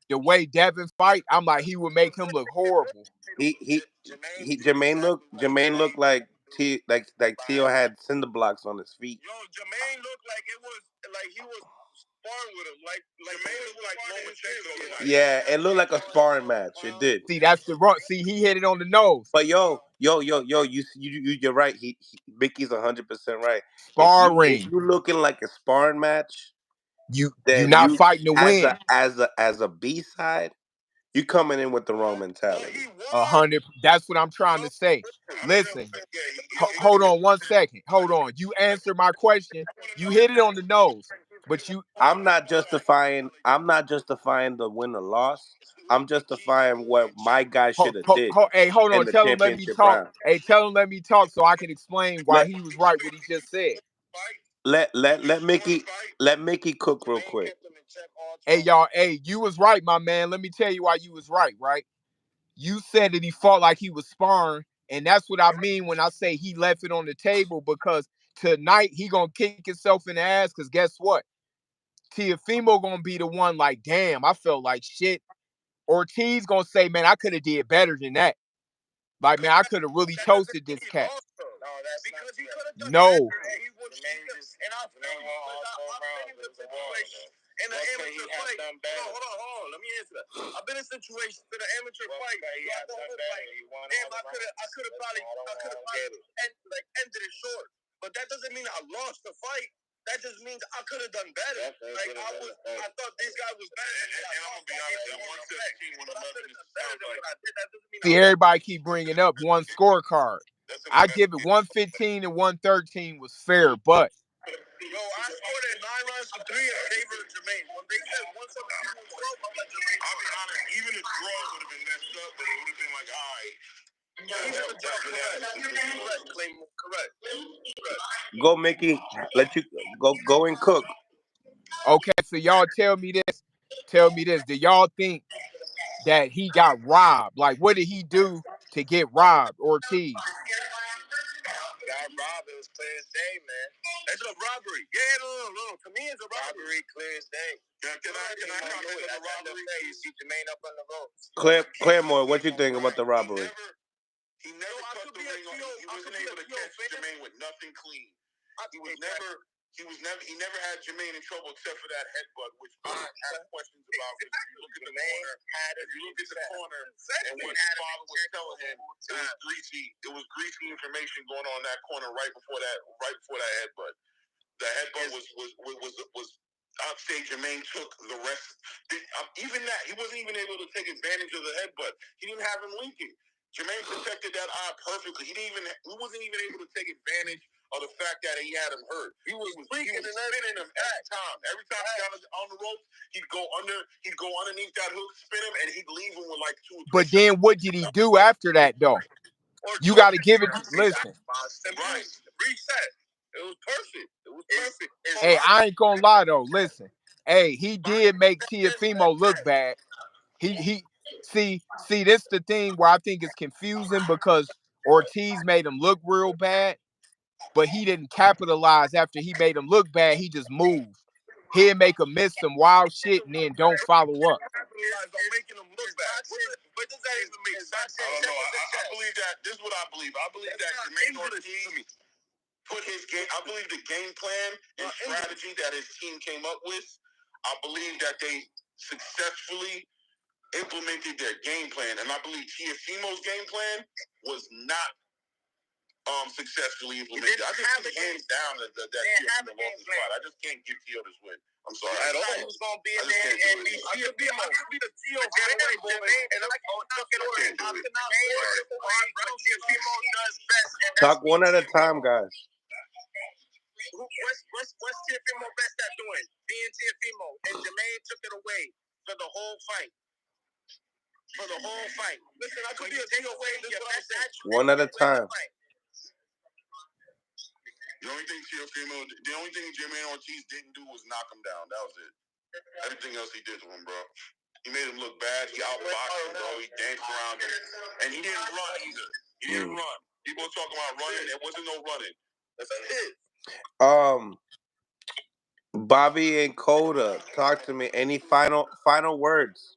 The way Devin fight, I'm like he would make him look horrible. Jermaine looked like Teo had cinder blocks on his feet. Yo, Jamaine looked like it was like he was sparring with him. Like Jamaine looked like Lomachenko. Yeah, it looked like a sparring match. It did. See, that's the run. See, he hit it on the nose. But you're right. Mickey's 100% right. Sparring. If you looking like a sparring match, You then not fighting to as win. a B side, you coming in with the wrong mentality. 100. That's what I'm trying to say. Listen, hold on 1 second. Hold on. You answered my question. You hit it on the nose, but you. I'm not justifying the win or loss. I'm justifying what my guy should have did Hey, hold in on. the Tell him let me championship talk. round. Hey, tell him let me talk so I can explain why he was right what he just said. Let Mickey cook real quick. Hey, y'all. Hey, you was right, my man. Let me tell you why you was right. Right? You said that he fought like he was sparring, and that's what I mean when I say he left it on the table because tonight he gonna kick himself in the ass. Cause guess what? Teofimo gonna be the one like, damn, I felt like shit. Ortiz gonna say, man, I could have did better than that. Like, man, I could have really toasted this cat. No. In an amateur fight, hold on. Let me answer that. I've been in situations in an amateur fight. Damn, I could have probably ended it short. But that doesn't mean I lost the fight. That just means I could have done better. I thought this guy was better. And I'm gonna be honest, that 117, 111 See, everybody keep bringing up one scorecard. I give it 115 and 113 was fair, but. Yo, I scored at 9 rounds to 3 in favor of Jamaine. When they said 117, 112, I'm like, Jamaine. I'll be honest, even a draw would have been messed up, but it would have been like, all right. Correct. Go, Mickey. Let you go and cook. Okay, so y'all tell me this. Do y'all think that he got robbed? Like, what did he do to get robbed, Ortiz? Got robbed. It was clear as day, man. That's a robbery. Yeah, no. To me, it's a robbery. Clear as day. Can I comment on the robbery? You see Jamaine up on the ropes. Claremore, what you think about the robbery? He never cut the ring off. He wasn't able to catch Jamaine with nothing clean. He never had Jamaine in trouble except for that headbutt, which I have questions about. If you look at the corner, and what the father was telling him, it was greasy information going on in that corner right before that headbutt. The headbutt was I'd say Jamaine took the rest. Even that, he wasn't even able to take advantage of the headbutt. He didn't have him linking. Jamaine protected that eye perfectly. He wasn't even able to take advantage of the fact that he had him hurt. He was spinning him every time. Every time he got on the ropes, he'd go underneath that hook, spin him, and he'd leave him with like 2 or 3. But then what did he do after that, though? You got to give it. Listen. Right. Reset. It was perfect. Hey, I ain't gonna lie though. Listen. Hey, he did make Teofimo look bad. He see this the thing where I think it's confusing because Ortiz made him look real bad, but he didn't capitalize after he made him look bad. He just moved. He'll make him miss some wild shit and then don't follow up. I'm making them look bad. What does that even make sense? I don't know. I believe that. This is what I believe. I believe that Jamaine Ortiz put his game. I believe the game plan and strategy that his team came up with. I believe that they successfully implemented their game plan, and I believe Teofimo's game plan was not successfully implemented. I just think hands down that Teofimo lost his spot. I just can't give Teo this win. I'm sorry. I thought he was going to be in there and be Teofimo. I could be the Teo boy, and I took it over. I could not Teofimo does best. Talk one at a time, guys. What's Teofimo best at doing? Being Teofimo. And Jamaine took it away for the whole fight. Listen, I could be a Teo away. One at a time. The only thing Jamaine Ortiz didn't do was knock him down. That was it. Everything else he did to him, bro. He made him look bad. He outboxed him, bro. He danced around him. And he didn't run either. He didn't run. People were talking about running. There wasn't no running. That's it. Bobby and Coda, talk to me. Any final words?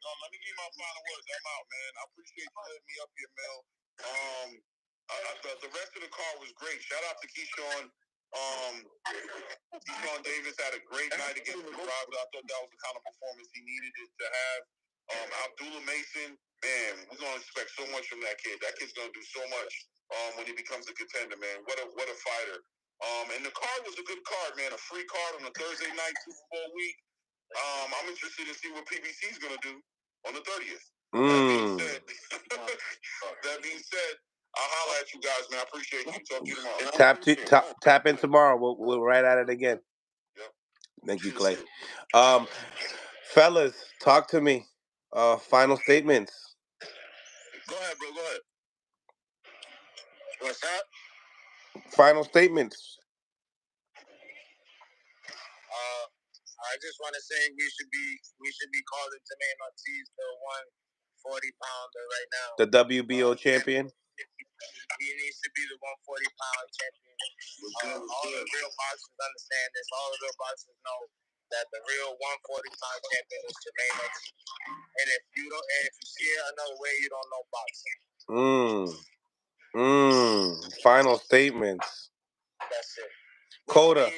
No, let me give you my final words. I'm out, man. I appreciate you letting me up here, Mel. The rest of the card was great. Shout out to Keyshawn. Keyshawn Davis had a great night against the Robbed. I thought that was the kind of performance he needed it to have. Abdullah Mason, man, we're gonna expect so much from that kid. That kid's gonna do so much when he becomes a contender, man. What a fighter. And the card was a good card, man. A free card on a Thursday night Super Bowl week. I'm interested to see what PBC is gonna do on the 30th. That being said, I'll holler at you guys, man. I appreciate you. Talk to you tomorrow. Tap in tomorrow. We'll right at it again. Yep. Thank you, Clay. Fellas, talk to me. Final statements. Go ahead, bro. Go ahead. What's that? Final statements. I just want to say we should be calling Jamaine Ortiz the 140-pounder right now. The WBO champion. He needs to be the 140-pound champion. All the real boxers understand this. All the real boxers know that the real 140-pound champion is Jamaine Ortiz. And if you see it another way, you don't know boxing. Final statements. That's it. Coda.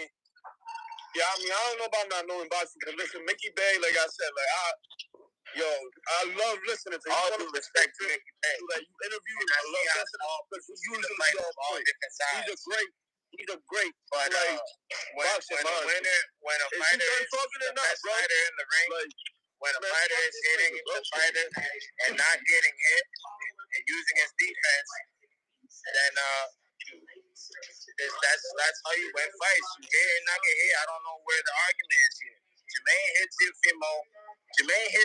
Yeah, I mean, I don't know about not knowing boxing, but listen, Mickey Bay, like I said, I love listening to you. All due respect to Mickey Bay. Like, you interview him, I love listening because he's usually all different sides. He's a great, but when a fighter is the best fighter in the ring, when a fighter is hitting the fighter and not getting hit and using his defense, then that's how you win fights. You get hit, not get hit. I don't know where the argument is here. Jamaine hit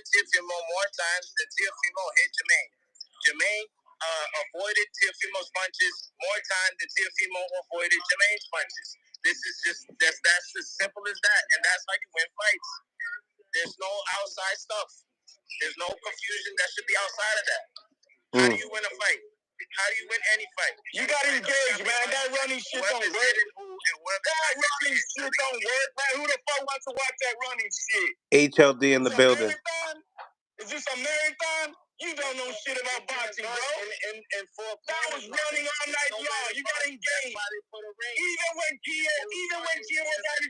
Teofimo more times than Teofimo hit Jamaine. Jamaine avoided Teofimo's punches more times than Teofimo avoided Jamaine's punches. That's as simple as that, and that's how you win fights. There's no outside stuff. There's no confusion that should be outside of that. How do you win a fight? How do you win any fight? You got to engage, man. That running shit don't work. That running shit don't work, man. Who the fuck wants to watch that running shit? HLD in the building. Is this a marathon? You don't know shit about boxing, bro. And for that was running all night long. You got to engage. Even when Kia was on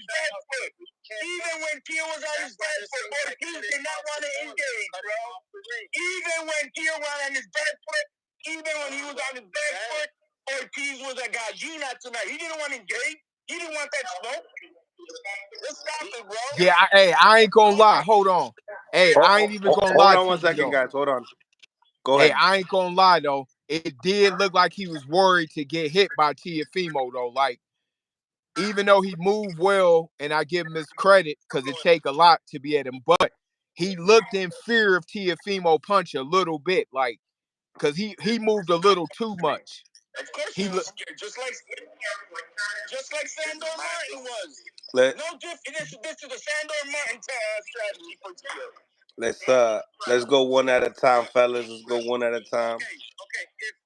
his best foot. Ortiz did not want to engage, bro. Even when Kia was on his best foot. Even when he was on his best foot, Ortiz was a gallina tonight. He didn't want to engage. He didn't want that smoke. Let's stop it, bro. Yeah, I ain't gonna lie. Hold on. Hey, I ain't even gonna lie. Hold on 1 second, guys. Hold on. Go ahead. Hey, I ain't gonna lie though. It did look like he was worried to get hit by Teofimo though. Like, even though he moved well, and I give him his credit because it take a lot to be at him, but he looked in fear of Teofimo punch a little bit, like. Because he moved a little too much. Of course he was scared, just like Sandor Martin was. No different. This is a Sandor Martin strategy for Teo. Let's go one at a time, fellas. Let's go one at a time. Okay.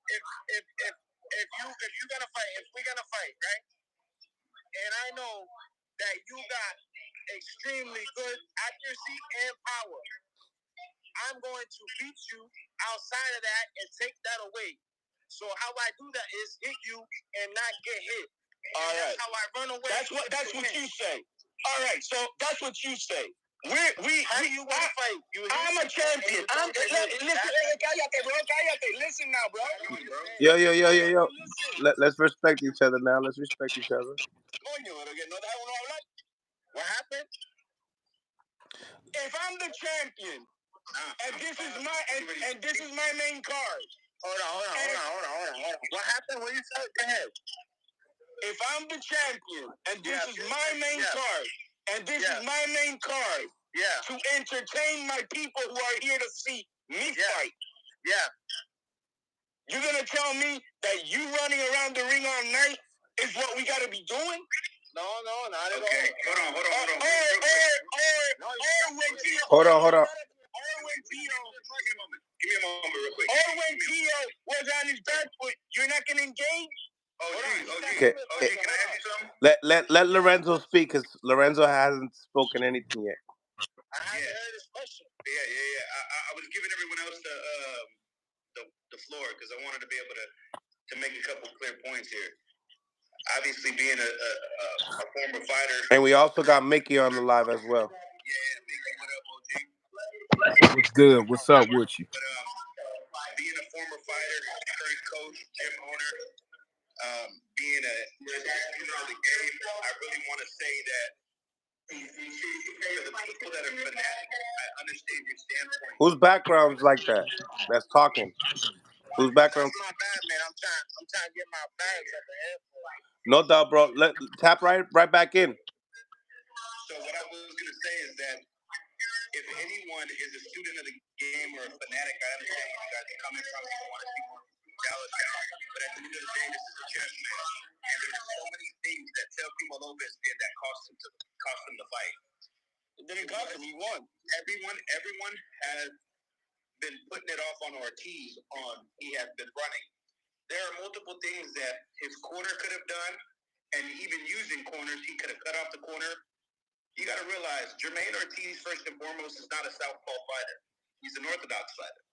if you're gonna fight, if we're gonna fight, right? And I know that you got extremely good accuracy and power. I'm going to beat you outside of that and take that away. So how I do that is hit you and not get hit. All right. That's how I run away. That's what you say. All right. So that's what you say. How do you want to fight? I'm a champion. Listen now, bro. Yo. Let's respect each other now. Let's respect each other. What happened? If I'm the champion, and this is my main card. Hold on. What happened? What you said? Go ahead. If I'm the champion, and this is my main card, and this is my main card, to entertain my people who are here to see me fight. Yeah. You're gonna tell me that you running around the ring all night is what we gotta be doing? No, not at all. Okay, hold on. Hold on. Or when Tio, give me a moment real quick. Or when Tio was on his back foot, you're not gonna engage? Okay. Can I ask you something? Let Lorenzo speak, because Lorenzo hasn't spoken anything yet. I haven't heard his question. Yeah. I was giving everyone else the floor because I wanted to be able to make a couple clear points here. Obviously, being a former fighter. And we also got Mickey on the live as well. Yeah, Mickey, what up, OG? What's good? What's up with you? But being a former fighter, current coach, gym owner, being a student of the game, I really want to say that for the people that are fanatics, I understand your standpoint. Whose background's like that? That's talking. Whose background? That's my bad, man. I'm trying to get my bags at the airport. No doubt, bro. Tap right back in. So what I was gonna say is that if anyone is a student of the game or a fanatic, I understand where you guys are coming from. You want to see more Dallas, but at the end of the day, this is a chess match, and there are so many things that Teofimo Lopez did that cost him the fight. It didn't cost him. He won. Everyone has been putting it off on Ortiz. He has been running. There are multiple things that his corner could have done, and even using corners, he could have cut off the corner. You got to realize, Jamaine Ortiz, first and foremost, is not a southpaw fighter. He's an orthodox fighter,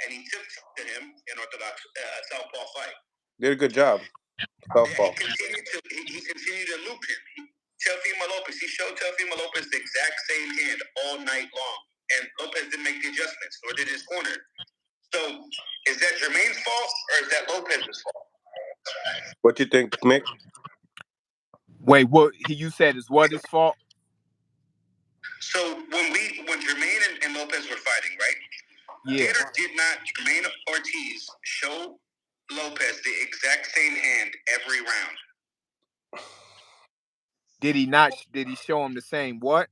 and he took to him an orthodox southpaw fight. Did a good job. Southpaw. He continued to loop him. Teofimo Lopez, he showed Teofimo Lopez the exact same hand all night long, and Lopez didn't make the adjustments, nor did his corner. So, is that Jermaine's fault, or is that Lopez's fault? What you think, Mick? Wait, what you said is what his fault? So when Jermaine and Lopez were fighting, right? Yeah. Did or did not Jermaine Ortiz show Lopez the exact same hand every round? Did he not? Did he show him the same what?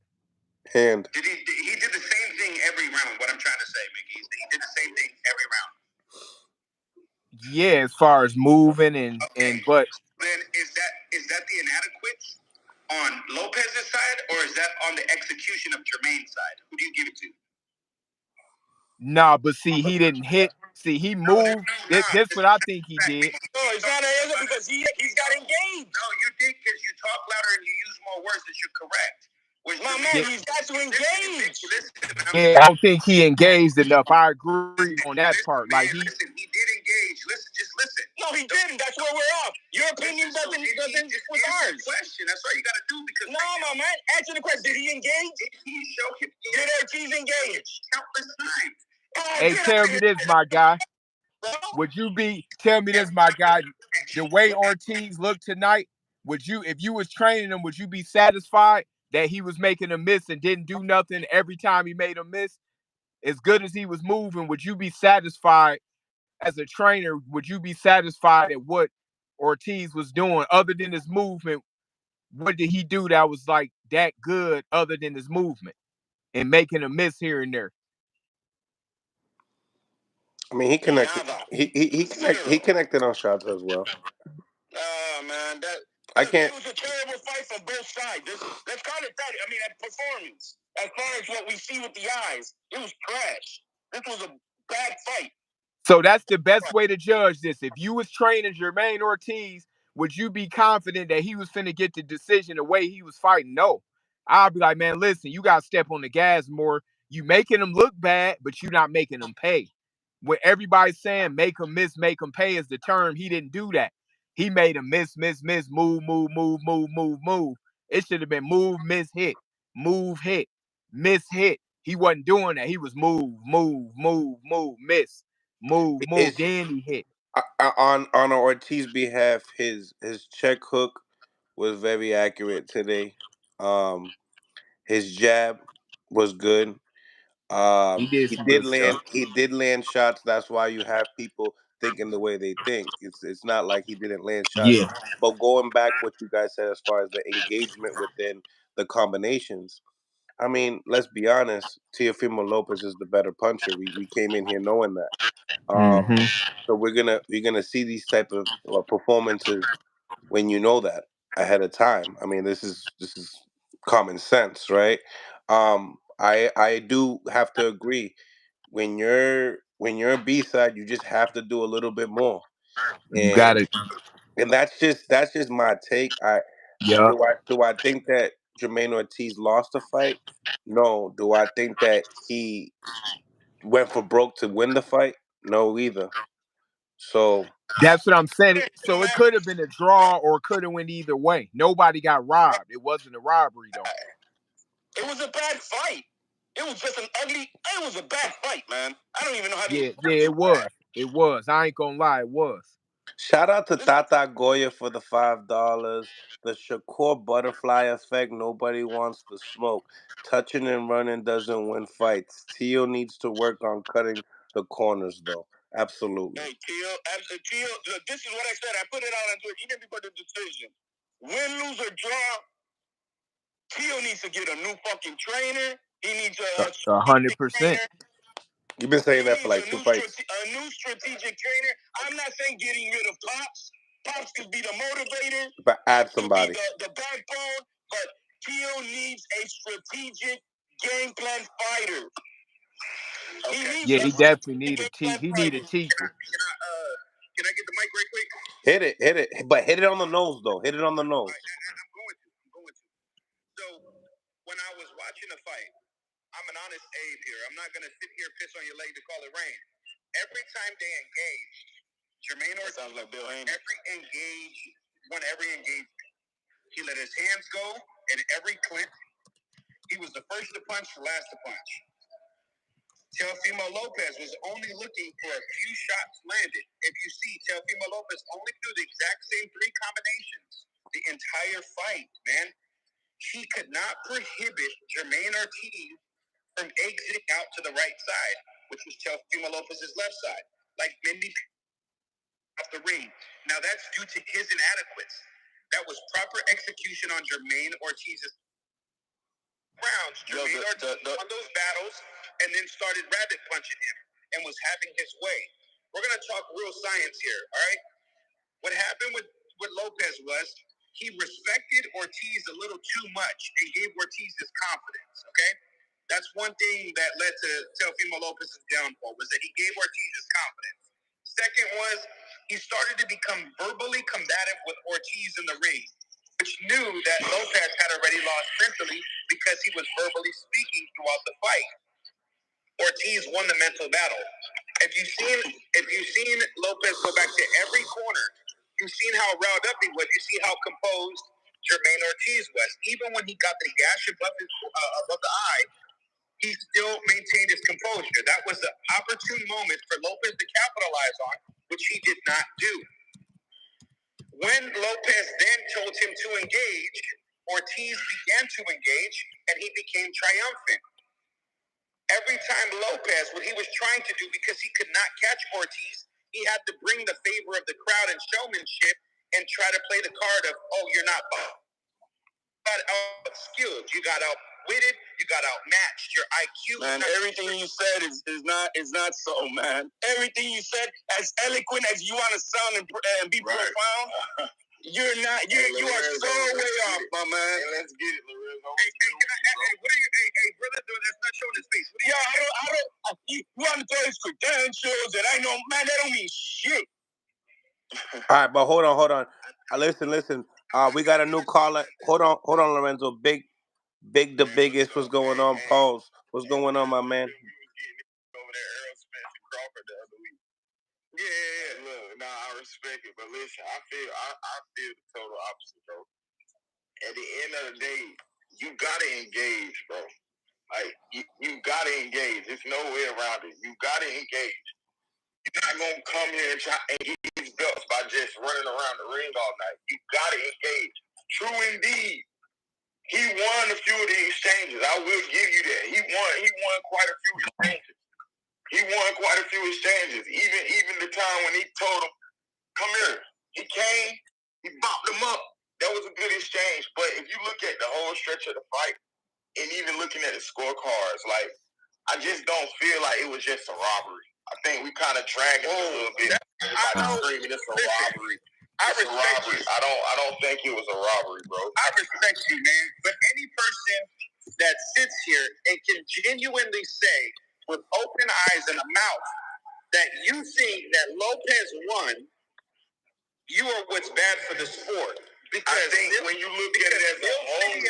Hand. He did the same thing every round. What I'm trying to say, Mickey, is that he did the same thing every round. Yeah, as far as moving but then is that the inadequates on Lopez's side, or is that on the execution of Jermaine's side? Who do you give it to? Nah, but see, he didn't hit. See, he moved. That's what I think he did. No, it's not an answer because he got engaged. No, you think because you talk louder and you use more words that you're correct. My man, he's got to engage. Yeah, I don't think he engaged enough. I agree on that part. Like he did engage. Just listen. No, he didn't. That's where we're off. Your opinion doesn't with ours. Question. That's all you got to do because. No, my man. Answer the question. Did he engage? Did Ortiz engage? Countless times. Hey, tell me this, my guy. Tell me this, my guy. The way Ortiz looked tonight, if you was training him, would you be satisfied that he was making a miss and didn't do nothing every time he made a miss? As good as he was moving, would you be satisfied as a trainer? Would you be satisfied at what Ortiz was doing other than his movement? What did he do that was like that good other than his movement and making a miss here and there? I mean, he connected. He connected on shots as well. Man, I can't. It was a terrible fight from both sides. Let's call it that. I mean, that performance. As far as what we see with the eyes, it was trash. This was a bad fight. So that's the best way to judge this. If you was training Jermaine Ortiz, would you be confident that he was finna get the decision the way he was fighting? No. I'll be like, man, listen, you gotta step on the gas more. You making him look bad, but you not making him pay. What everybody's saying, make him miss, make him pay is the term. He didn't do that. He made him miss, move, move, move, move, move, move. It should have been move, miss, hit, move, hit, miss, hit. He wasn't doing that. He was move, move, move, move, miss, move, move. It's Then he hit. on Ortiz behalf. His check hook was very accurate today. Um, his jab was good. He did He some did good land. stuff. He did land shots. That's why you have people thinking the way they think. It's not like he didn't land shots. Yeah, But going back, what you guys said as far as the engagement within the combinations. I mean, let's be honest. Teofimo Lopez is the better puncher. We came in here knowing that. mm-hmm. So we're gonna see these type of performances when you know that ahead of time. I mean, this is common sense, right? I do have to agree. When you're a B side, you just have to do a little bit more, You got and it. and that's just my take. Yeah, Do I think that Jermaine Ortiz lost the fight? No. Do I think that he went for broke to win the fight? No, either. So that's what I'm saying. So it could have been a draw or could have went either way. Nobody got robbed. It wasn't a robbery though. It was a bad fight. It was just an ugly. It was a bad fight, man. I don't even know how to. Yeah, it was. It was. I ain't gonna lie, it was. shout out to Tata Goya for the $5. The Shakur butterfly effect. Nobody wants the smoke. Touching and running doesn't win fights. Tio needs to work on cutting the corners, though. Absolutely. Hey, Tio, look, this is what I said. I put it out on Twitter. He didn't put the decision. Win, lose, or draw. Tio needs to get a new fucking trainer. He needs a 100%. You've been saying that for like two fights. A new strategic trainer. I'm not saying getting rid of Pops. Pops could be the motivator. But add Pops could somebody. be the backbone. But Tio needs a strategic game plan fighter. Okay. Yeah, he definitely needed he needed teacher. Can I get the mic right quick? Hit it. But hit it on the nose, though. Hit it on the nose. I'm going to. So, when I was watching the fight, I'm an honest Abe here. I'm not going to sit here and piss on your leg to call it rain. Every time they engaged, Jermaine Ortiz sounds like Bill Haney. Won every engagement. He let his hands go in every clinch. He was the first to punch, the last to punch. Teofimo Lopez was only looking for a few shots landed. If you see, Teofimo Lopez only threw the exact same 3 combinations the entire fight, man. He could not prohibit Jermaine Ortiz from exiting out to the right side, which was Teofimo Lopez's left side, like many off the ring. Now that's due to his inadequacies. That was proper execution on Jermaine Ortiz's rounds. Jermaine Ortiz won those battles and then started rabbit punching him and was having his way. We're gonna talk real science here, all right? What happened with Lopez was he respected Ortiz a little too much and gave Ortiz his confidence, okay? That's one thing that led to Teofimo Lopez's downfall, was that he gave Ortiz his confidence. Second was he started to become verbally combative with Ortiz in the ring, which knew that Lopez had already lost mentally because he was verbally speaking throughout the fight. Ortiz won the mental battle. If you've seen Lopez go back to every corner, you've seen how riled up he was. You see how composed Jermaine Ortiz was. Even when he got the gash above the eye, he still maintained his composure. That was the opportune moment for Lopez to capitalize on, which he did not do. When Lopez then told him to engage, Ortiz began to engage, and he became triumphant. Every time Lopez, what he was trying to do, because he could not catch Ortiz, he had to bring the favor of the crowd and showmanship and try to play the card of, oh, you're not skilled, you got outwitted, you got outmatched, your IQ. Man, everything you said is not so, man. Everything you said, as eloquent as you want to sound and be profound, you're not. You are so way off, my man. Hey, let's get it, Lorenzo. Hey, what are you? Hey, brother, that's not showing his face. I don't. You want to throw his quick? Damn, man shows that I know, man, that don't mean shit. All right, but hold on. Listen. We got a new caller. Hold on, Lorenzo. Big the biggest. What's going on? Pause. What's going on, my man? Over there, Earl Spence and Crawford the other week. Yeah. Look, nah, I respect it, but listen, I feel the total opposite, bro. At the end of the day, you gotta engage, bro. Like you gotta engage. There's no way around it. You gotta engage. You're not gonna come here and try and get these belts by just running around the ring all night. You gotta engage. True indeed. He won a few of the exchanges. I will give you that. He won quite a few exchanges. Even the time when he told him, come here. He came, he bopped him up. That was a good exchange. But if you look at the whole stretch of the fight, and even looking at the scorecards, like, I just don't feel like it was just a robbery. I think we kind of dragging it a little bit. Everybody screaming it's a robbery. I respect you. I don't think it was a robbery, bro. I respect you, man. But any person that sits here and can genuinely say with open eyes and a mouth that you think that Lopez won, you are what's bad for the sport. Because I think when you look at it as a whole,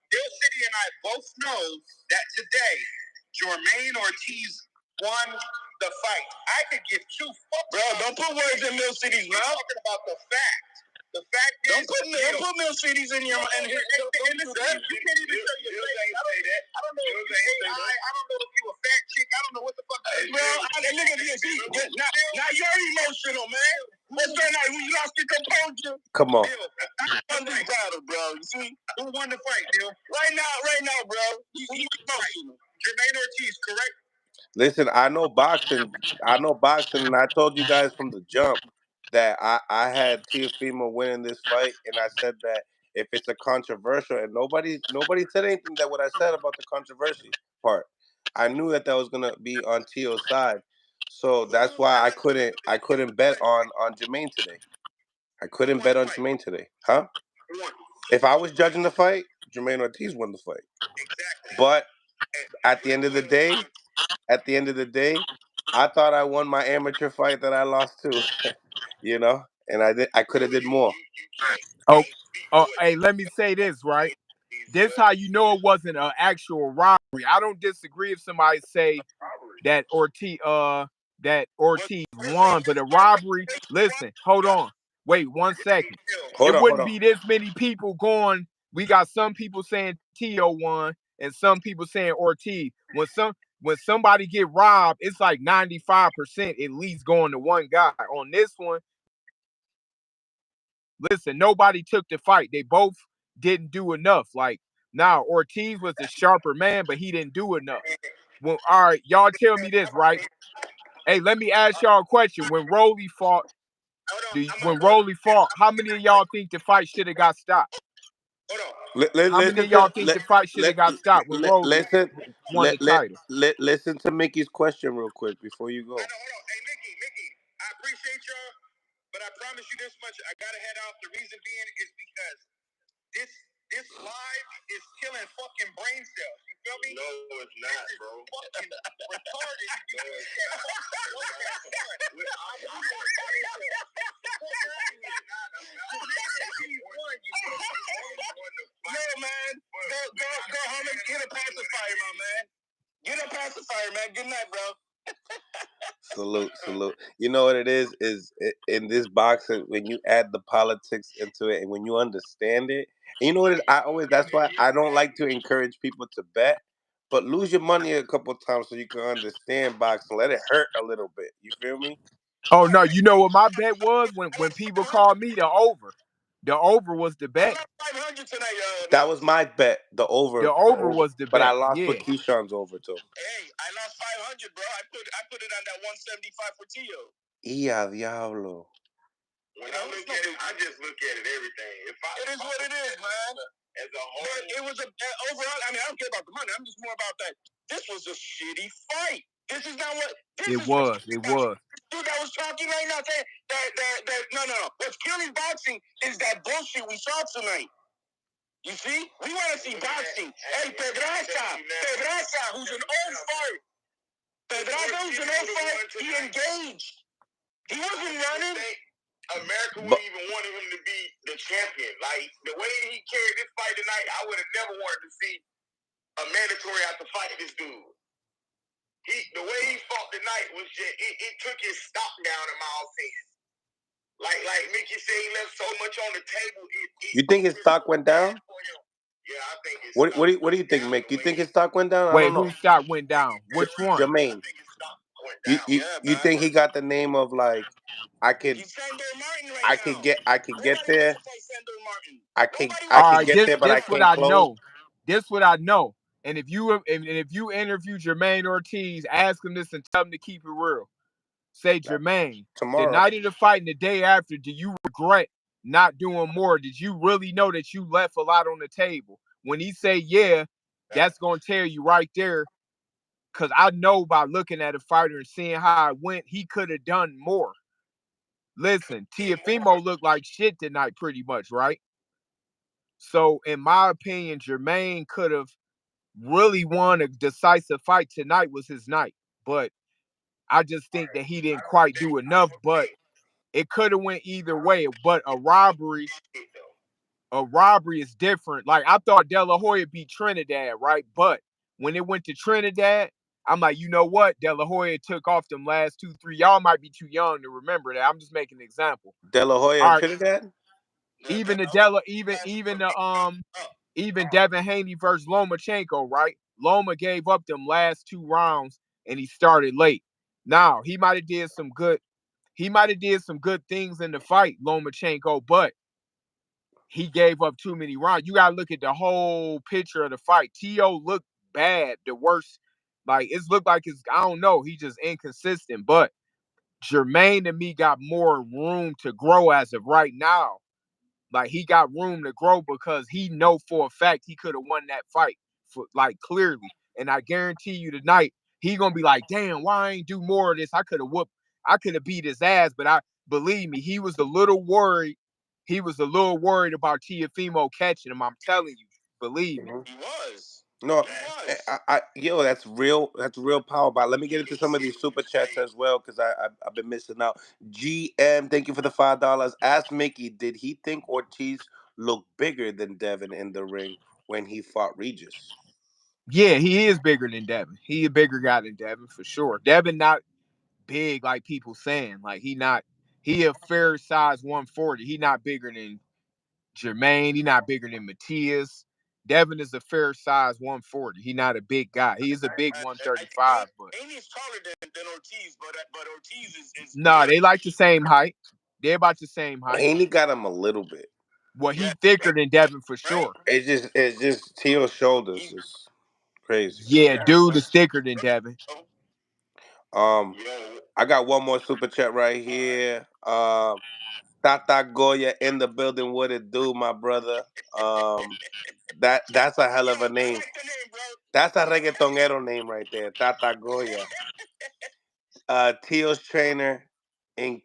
Bill City and I both know that today, Jamaine Ortiz won the fight. I could give two fucks. Bro, don't put words in Mill City's mouth. I'm talking about the fact. The fact is, don't put Mill City's in your mouth. Don't do that. You can't even show your face. I don't know if you AI. I don't know if you a fat chick. I don't know what the fuck. Bro, look at this. Now you're emotional, man. What's that night when you lost your composure? Come on. Bill, won this battle, bro. You see? Who won the fight, Bill? Right now, bro. You emotional. Jamaine Ortiz, correct? Listen, I know boxing, and I told you guys from the jump that I had Teofimo winning this fight, and I said that if it's a controversial, and nobody said anything that what I said about the controversy part. I knew that was gonna be on Teo's side, so that's why I couldn't bet on Jamaine today. I couldn't bet on Jamaine today, huh? If I was judging the fight, Jamaine Ortiz won the fight. Exactly. But at the end of the day, I thought I won my amateur fight that I lost to, you know, and I could have did more. Hey, let me say this, right? This how you know it wasn't an actual robbery. I don't disagree if somebody say that Ortiz won, but a robbery. Listen, hold on, wait 1 second. Hold It on. wouldn't be this many people going. We got some people saying Tio won, and some people saying Ortiz. When somebody get robbed, it's like 95% at least going to one guy. On this one, listen, nobody took the fight. They both didn't do enough. Like, now Ortiz was the sharper man, but he didn't do enough. Well, all right, y'all tell me this, right? Hey, let me ask y'all a question. When Rolly fought, how many of y'all think the fight should have got stopped? How many of y'all think the fight should have got stopped when Rolly won the title? Listen to Mickey's question real quick before you go. Hold on. Hey, Mickey, I appreciate y'all, but I promise you this much. I gotta head out. The reason being is because this live is killing fucking brain cells. You feel me? No, it's not, bro. Fucking retarded. Yo, man, go home and get a pacifier, my man. Get a pacifier, man. Good night, bro. Salute. You know what it is in this boxing, when you add the politics into it and when you understand it, and you know what that's why I don't like to encourage people to bet, but lose your money a couple of times so you can understand boxing. Let it hurt a little bit. You feel me? Oh no, you know what my bet was when people called me the over. The over was the bet. 500 tonight, That was my bet. The over. The over was the But I bet. lost Yeah. with Keyshawn's over too. Hey, I lost 500, bro. I put it on that 175 for Tio. Diablo. When I look at it, I just look at it everything. It is what it is, man. As a whole, but it was overall. I mean, I don't care about the money. I'm just more about that. This was a shitty fight. This is not what. It was. Dude that was talking right now saying that no. What's killing boxing is that bullshit we saw tonight. You see, we want to see boxing. Hey, Pedraza, who's an old fart. Pedraza engaged in that fight. He engaged. He wasn't running. America wouldn't even wanted him to be the champion. Like, the way that he carried this fight tonight, I would have never wanted to see a mandatory have to fight this dude. The way he fought tonight was just, it took his stock down, in my opinion. Like Mickey said, he left so much on the table. You think his stock went down? Yeah, I think his What do you think, Mick? You think his stock went down? I Wait, don't know. whose stock went down? Which one? Jermaine. You think he got the name of, like, I could get there. I All could right, get there, but I this what can't I close. know. This what I know. And if you interview Jermaine Ortiz, ask him this and tell him to keep it real. Say, Jermaine, Tomorrow. the night of the fight and the day after, do you regret not doing more? Did you really know that you left a lot on the table? When he say yeah, that's gonna tell you right there. Cause I know by looking at a fighter and seeing how it went, he could have done more. Listen, Teofimo looked like shit tonight, pretty much, right? So, in my opinion, Jermaine could have really won a decisive fight. Tonight was his night, but I just think that he didn't quite do enough. But it could have went either way. But a robbery is different. Like, I thought De La Hoya beat Trinidad, right? But when it went to Trinidad, I'm like, you know what? De La Hoya took off them last 2-3. Y'all might be too young to remember that. I'm just making an example. De La Hoya All and right, Trinidad? even the Della, even Devin Haney versus Lomachenko, right? Loma gave up them last 2 rounds and he started late. Now he might have did some good. He might have did some good things in the fight, Lomachenko, but he gave up too many rounds. You gotta look at the whole picture of the fight. T.O. looked bad, the worst. Like, it's looked like I don't know, he just inconsistent. But Jermaine to me got more room to grow as of right now. Like, he got room to grow because he know for a fact he could have won that fight, for, like, clearly. And I guarantee you tonight, he gonna be like, damn, why I ain't do more of this? I could have beat his ass, but believe me, he was a little worried. He was a little worried about Teofimo catching him. I'm telling you, believe me. He was. No, yo, that's real. That's real power. But let me get into some of these super chats as well, because I've been missing out. GM, thank you for the $5. Ask Mickey, did he think Ortiz looked bigger than Devin in the ring when he fought Regis? Yeah, he is bigger than Devin. He a bigger guy than Devin for sure. Devin not big like people saying. Like, he a fair size 140. He not bigger than Jermaine. He not bigger than Matias. Devin is a fair size 140. He not a big guy. He is a big 135, but Amy's taller than Ortiz, but Ortiz is nah, they like the same height. They're about the same height. Haney got him a little bit. Well, he thicker than Devin for sure. It's just Teal's shoulders is crazy. Yeah, dude is thicker than Devin. I got one more super chat right here. Tata Goya in the building. What it do, my brother? That's a hell of a name. That's a reggaetonero name right there, Tata Goya. Teal's trainer in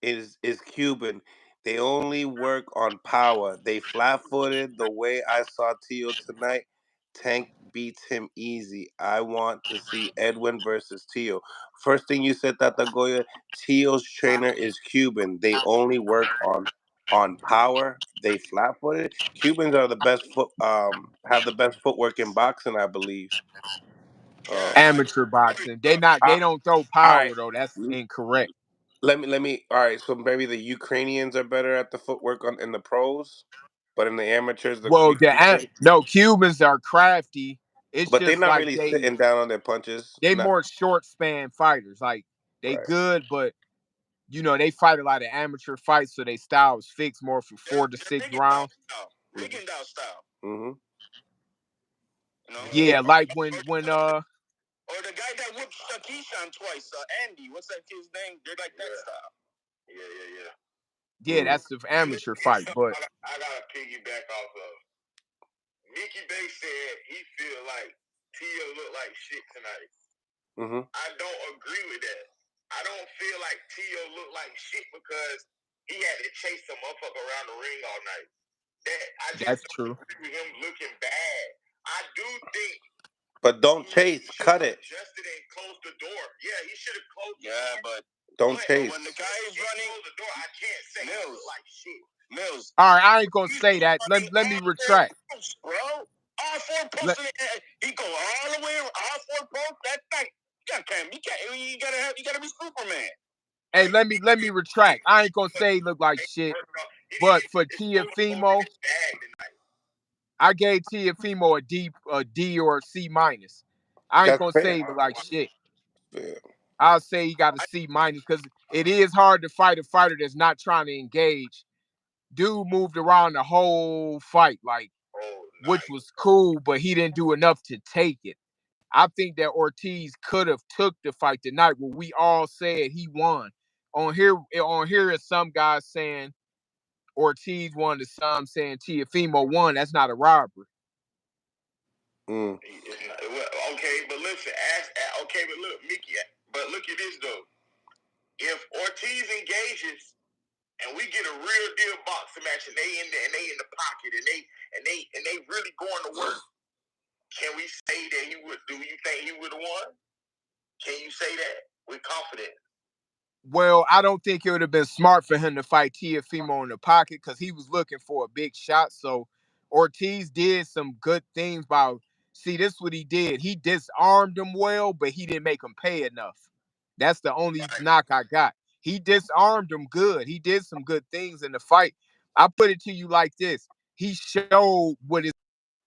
is Cuban. They only work on power. They flat-footed the way I saw Teal tonight. Tank beats him easy. I want to see Edwin versus Teal. First thing you said, Tata Goya, Teal's trainer is Cuban. They only work on power. They flat-footed. Cubans are the best have the best footwork in boxing, I believe. Amateur boxing. They don't throw All power right. though. That's incorrect. Let me. All right. So maybe the Ukrainians are better at the footwork in the pros, but in the amateurs, Well, no, Cubans are crafty. It's but they're just not like really sitting down on their punches. they Not more short span fighters. Like, they right. good, but they fight a lot of amateur fights, so they style is fixed more for 4 to 6 rounds. Rigging down style. Mm-hmm. Yeah, like when or the guy that whipped Keyshawn twice, Andy. What's that kid's name? They're like that style. yeah, that's the amateur fight. But I gotta piggyback off of Mickey Bay said he feel like Tio looked like shit tonight. Mm-hmm. I don't agree with that. I don't feel like Tio looked like shit because he had to chase some motherfucker around the ring all night. That's true. Him looking bad. I do think. But don't chase. Cut it. Adjusted and closed the door. Yeah, but don't chase. when the guy is running the door, I can't say Mills like shit. Mills. All right, I ain't gonna say that. Let me retract. Posts, bro. All 4 posts. He go all the way all 4 posts. That's like you gotta be Superman. Hey, let me retract. I ain't gonna say he look like shit, but for Teofimo, I gave Teofimo a D or a C minus. I ain't That's gonna say fair. he look like shit. Fair. I'll say he got a C minus because it is hard to fight a fighter that's not trying to engage. Dude moved around the whole fight, like, which was cool, but he didn't do enough to take it. I think that Ortiz could have took the fight tonight where we all said he won. On here is some guys saying Ortiz won, to some saying Teofimo won. That's not a robbery. Okay, but listen, okay, but look, Mickey, but look at this though. If Ortiz engages and we get a real deal boxing match and they in the pocket and they really going to work, can we say that he would? Do you think he would have won? Can you say that with confidence? Well, I don't think it would have been smart for him to fight Teofimo in the pocket because he was looking for a big shot. So Ortiz did some good things by, see, this is what he did. He disarmed him well, but he didn't make him pay enough. That's the only knock I got. He disarmed him good. He did some good things in the fight. I put it to you like this. He showed what it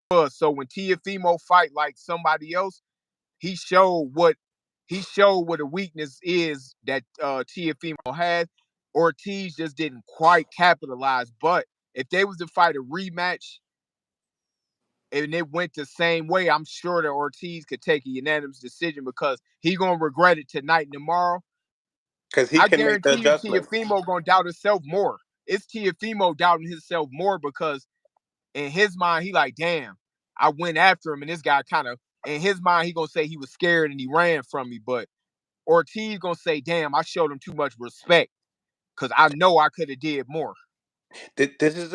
was. So when Teofimo fight like somebody else, he showed what a weakness is that Teofimo had. Ortiz just didn't quite capitalize. But if they was to fight a rematch and it went the same way, I'm sure that Ortiz could take a unanimous decision because he gonna regret it tonight and tomorrow. Because he I can make the guarantee you adjustment. Teofimo gonna doubt himself more. It's Teofimo doubting himself more because in his mind, he like, damn, I went after him, and this guy kind of, in his mind, he gonna say he was scared and he ran from me. But Ortiz gonna say, damn, I showed him too much respect because I know I could have did more. This is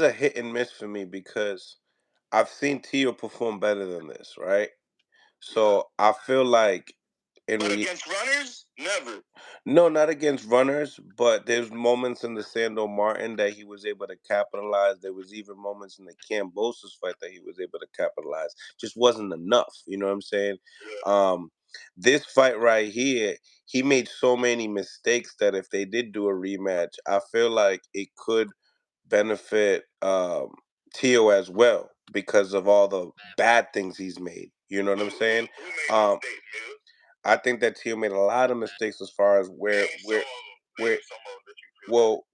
a hit and miss for me because I've seen Tio perform better than this, right? So I feel like against runners, never. No, not against runners, but there's moments in the Sando Martin that he was able to capitalize. There was even moments in the Cambosos fight that he was able to capitalize. Just wasn't enough. You know what I'm saying? This fight right here, he made so many mistakes that if they did do a rematch, I feel like it could benefit Tio as well because of all the bad things he's made. You know what I'm saying? I think that Tio made a lot of mistakes as far as where well,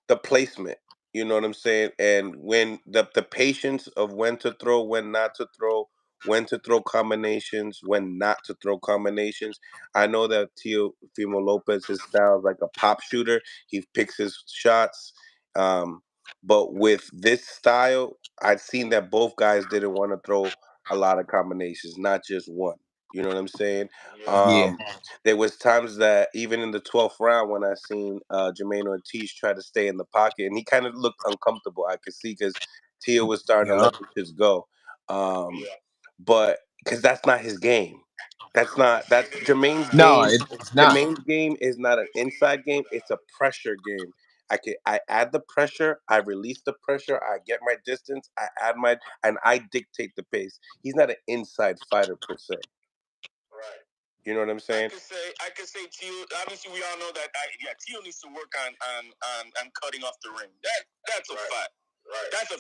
the placement. You know what I'm saying? And when the patience of when to throw, when not to throw, when to throw combinations, when not to throw combinations. I know that Teofimo Lopez, his style is like a pop shooter. He picks his shots. Um, but with this style, I've seen that both guys didn't want to throw a lot of combinations, not just one. You know what I'm saying? Yeah. There was times that even in the 12th round when I seen Jamaine Ortiz try to stay in the pocket, and he kind of looked uncomfortable. I could see because Tio was starting to Yeah. let the shits go. But because that's not his game. That's Jermaine's No, game. it's not. Jermaine's game is not an inside game. It's a pressure game. I add the pressure, I release the pressure, I get my distance, I add my and I dictate the pace. He's not an inside fighter per se. Right. You know what I'm saying? I could say Tio. Obviously, we all know that. Tio needs to work on cutting off the ring. That's a fact. Right. That's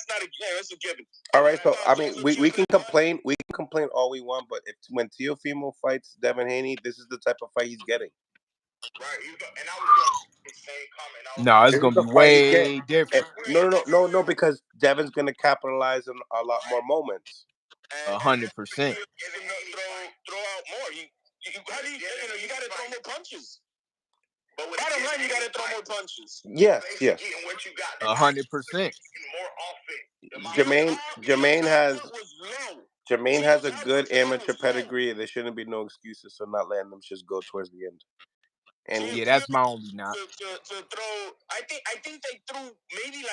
not a that's a given. All right, so I mean, we can complain all we want, but if when Teofimo fights Devin Haney, this is the type of fight he's getting. Right. And I was going to say the same comment. No, it's This is gonna the be fight he's getting. way different. No, because Devin's gonna capitalize on a lot more moments. 100%. Throw out more. How do you got to throw more punches. But bottom line, you got to throw more punches. Yes. What you got? 100%. More Jermaine offense. Jermaine has a good amateur pedigree. There shouldn't be no excuses for not letting them just go towards the end. And Yeah, that's my only knock. To throw, I think they threw maybe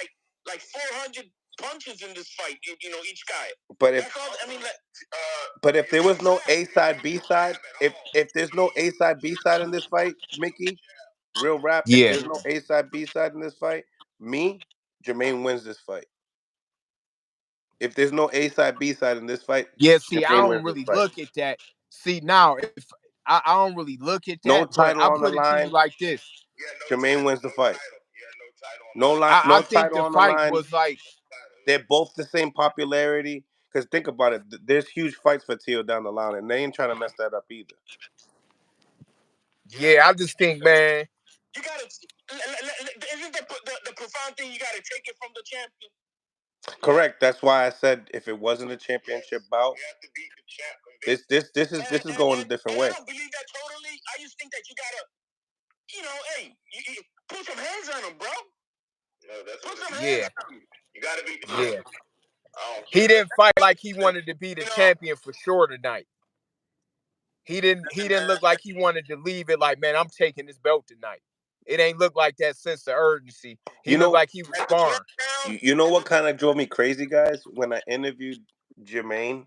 like 400 punches in this fight. Each guy. But but if there was no A side, B side, if there's no A side, B side in this fight, Mickey, real rap. If Yeah. there's no A side, B side in this fight, Jamaine wins this fight. If there's no A side, B side in this fight, Yeah, see, I Jamaine don't wins this really fight. look at that. See, now, if I don't really look at No that, but title I on the put it to you line. like this. Jermaine wins the fight. No I No think title the on the fight line. was like, They're both the same popularity. Because think about it, there's huge fights for Teo down the line, and they ain't trying to mess that up either. yeah, I just think, man. You gotta. Isn't the profound thing? You gotta take it from the champion. Correct. That's why I said if it wasn't a championship bout, You have to beat the champ. this is going a different way. I don't believe that totally. I just think that you gotta, you put some hands on him, bro. No, put some hands on him. You gotta beat the champ. He didn't fight like he wanted to be the champion for sure tonight. He didn't look like he wanted to leave it like, man, I'm taking this belt tonight. It ain't look like that sense of urgency. He looked like he was sparring. You know what kind of drove me crazy, guys? When I interviewed Jermaine,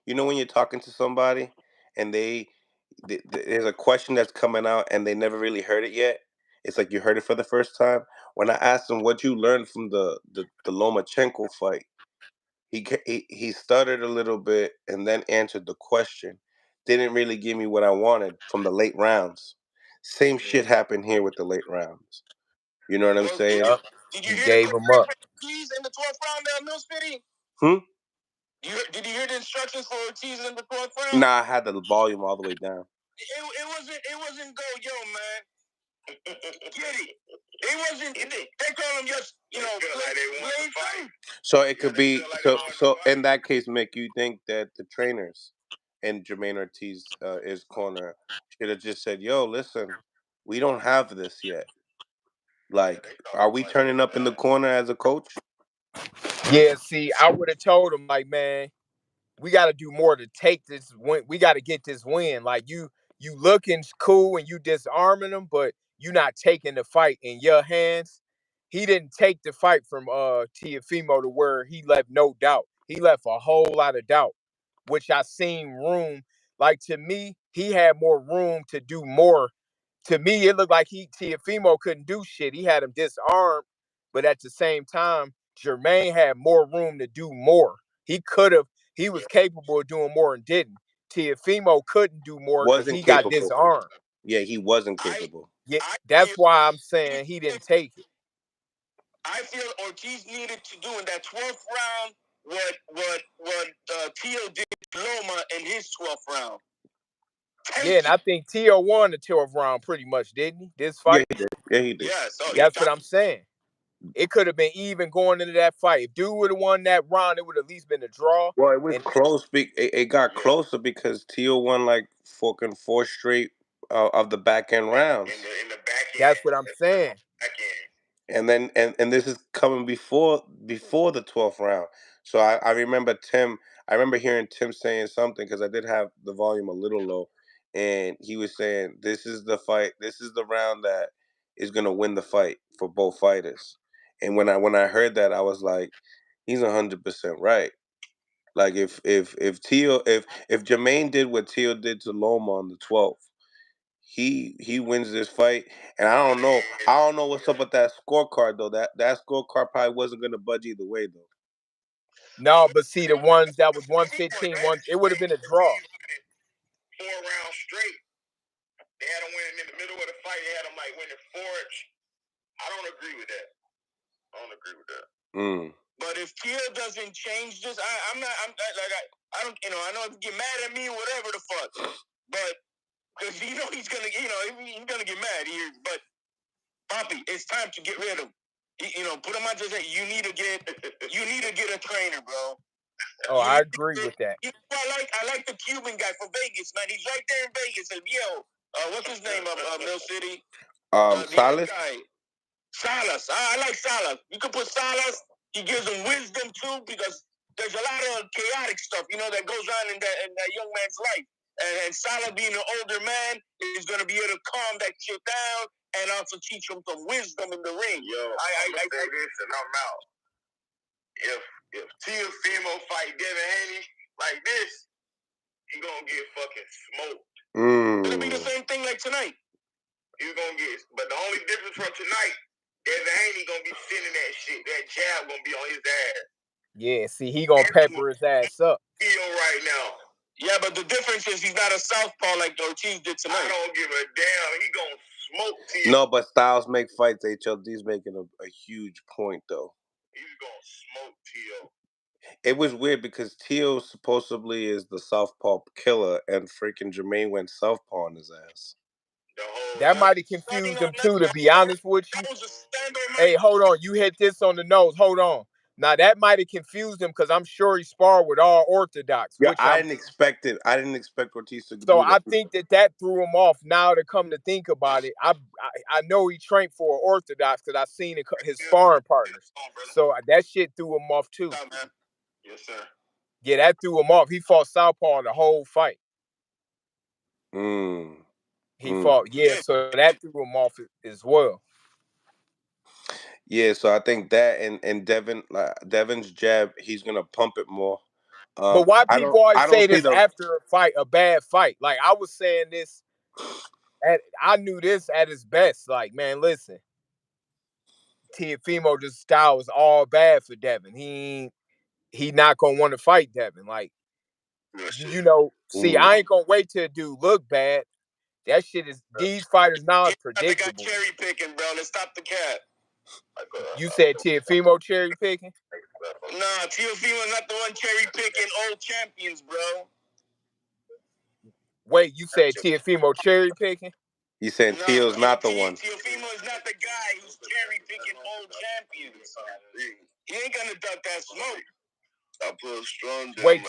when you're talking to somebody and there's a question that's coming out and they never really heard it yet. It's like you heard it for the first time. When I asked him what you learned from the Lomachenko fight, he stuttered a little bit and then answered the question. Didn't really give me what I wanted from the late rounds. Same shit happened here with the late rounds. You know what I'm saying? Yep. Did you He hear gave him up. Ortiz in the 12th round there, Mill City? Did you hear the instructions for Ortiz in the 12th round? Nah, I had the volume all the way down. It wasn't go, yo, man. Get it. It wasn't. They call him just, play. So it could be so. In that case, Mick, you think that the trainers in Jermaine Ortiz his corner should have just said, "Yo, listen, we don't have this yet. Like, are we turning up in the corner as a coach?" Yeah, see, I would have told him, like, man, we got to do more to take this win. We got to get this win. Like, you looking cool and you disarming him, but you not taking the fight in your hands. He didn't take the fight from Teofimo to where he left no doubt. He left a whole lot of doubt, which I seen room. Like, to me, he had more room to do more. To me, it looked like Teofimo couldn't do shit. He had him disarmed, but at the same time, Jermaine had more room to do more. He was capable of doing more and didn't. Teofimo couldn't do more because Wasn't he got capable. disarmed. Yeah, he wasn't capable. Yeah, that's why I'm saying he didn't take it. I feel Ortiz needed to do in that 12th round what Teo did to Loma in his 12th round. Yeah, and I think Teo won the 12th round pretty much, didn't he? This fight? Yeah, he did. Yeah, so that's what I'm saying. It could have been even going into that fight. If dude would have won that round, it would have at least been a draw. Well, it was close. It got closer because Teo won like fucking 4 straight of the back end rounds. In the back end. That's what I'm saying. And then and this is coming before the 12th round. So I remember Tim. I remember hearing Tim saying something because I did have the volume a little low, and he was saying this is the fight. This is the round that is gonna win the fight for both fighters. And when I heard that, I was like, he's 100% right. Like if Jermaine did what Teo did to Loma on the 12th, he wins this fight. And I don't know what's up with that scorecard though. That scorecard probably wasn't gonna budge either way though. No, but see the ones that was 115, it would have been a draw. 4 rounds straight. They had him winning in the middle of the fight. They had him like winning 4. I don't agree with that. But if Teo doesn't change this, I don't, I know if you get mad at me or whatever the fuck, but because he's gonna, he's gonna get mad here. But Poppy, it's time to get rid of him. Put him on to say you need to get a trainer, bro. Oh, I agree with that. I like the Cuban guy from Vegas, man. He's right there in Vegas. And what's his name of Mill City? Salas. Salas. I like Salas. You can put Salas. He gives them wisdom too, because there's a lot of chaotic stuff, that goes on in that young man's life. And Salas, being an older man, is going to be able to calm that shit down and also teach him some wisdom in the ring. Yo, I say this and I'm out. if Teofimo fight Devin Haney like this, he gonna get fucking smoked. It'll be the same thing like tonight. He's gonna get, but the only difference from tonight, Devin Haney gonna be sending that shit. That jab gonna be on his ass. Yeah, see, he gonna pepper his ass up. Right now. Yeah, but the difference is he's not a southpaw like Ortiz did tonight. I don't give a damn. He gonna smoke Tio. No, but styles make fights. HLD's making a huge point though. He's gonna smoke Tio. It was weird because Tio supposedly is the southpaw killer, and freaking Jamaine went southpaw on his ass. That might have confused him too, to be honest with you. Hey, hold on. You hit this on the nose. Hold on. Now that might have confused him because I'm sure he sparred with all orthodox. Yeah, I didn't expect it. I didn't expect Ortiz to do that. So I think that threw him off. Now to come to think about it, I know he trained for orthodox because I seen his sparring partners. So that shit threw him off too. Yes, sir. Yeah, that threw him off. He fought southpaw the whole fight. He fought, so that threw him off as well. Yeah, so I think that and Devin's jab, he's gonna pump it more. But why people always say this after a fight, a bad fight? Like I was saying this, I knew this at his best. Like, man, listen, Teofimo, this style is all bad for Devin. He not gonna want to fight Devin. Like, you know, see, I ain't gonna wait till a dude look bad. That shit is, these fighters now is predictable. They got cherry picking, bro. Let's stop the cat. You said Teofimo cherry picking? Nah, Teofimo's not the one cherry picking old champions, bro. Wait, you said Teofimo cherry picking? You said Teo's not the one. Teofimo is not the guy who's cherry picking old champions. He ain't gonna duck that smoke. I put strong. Wait,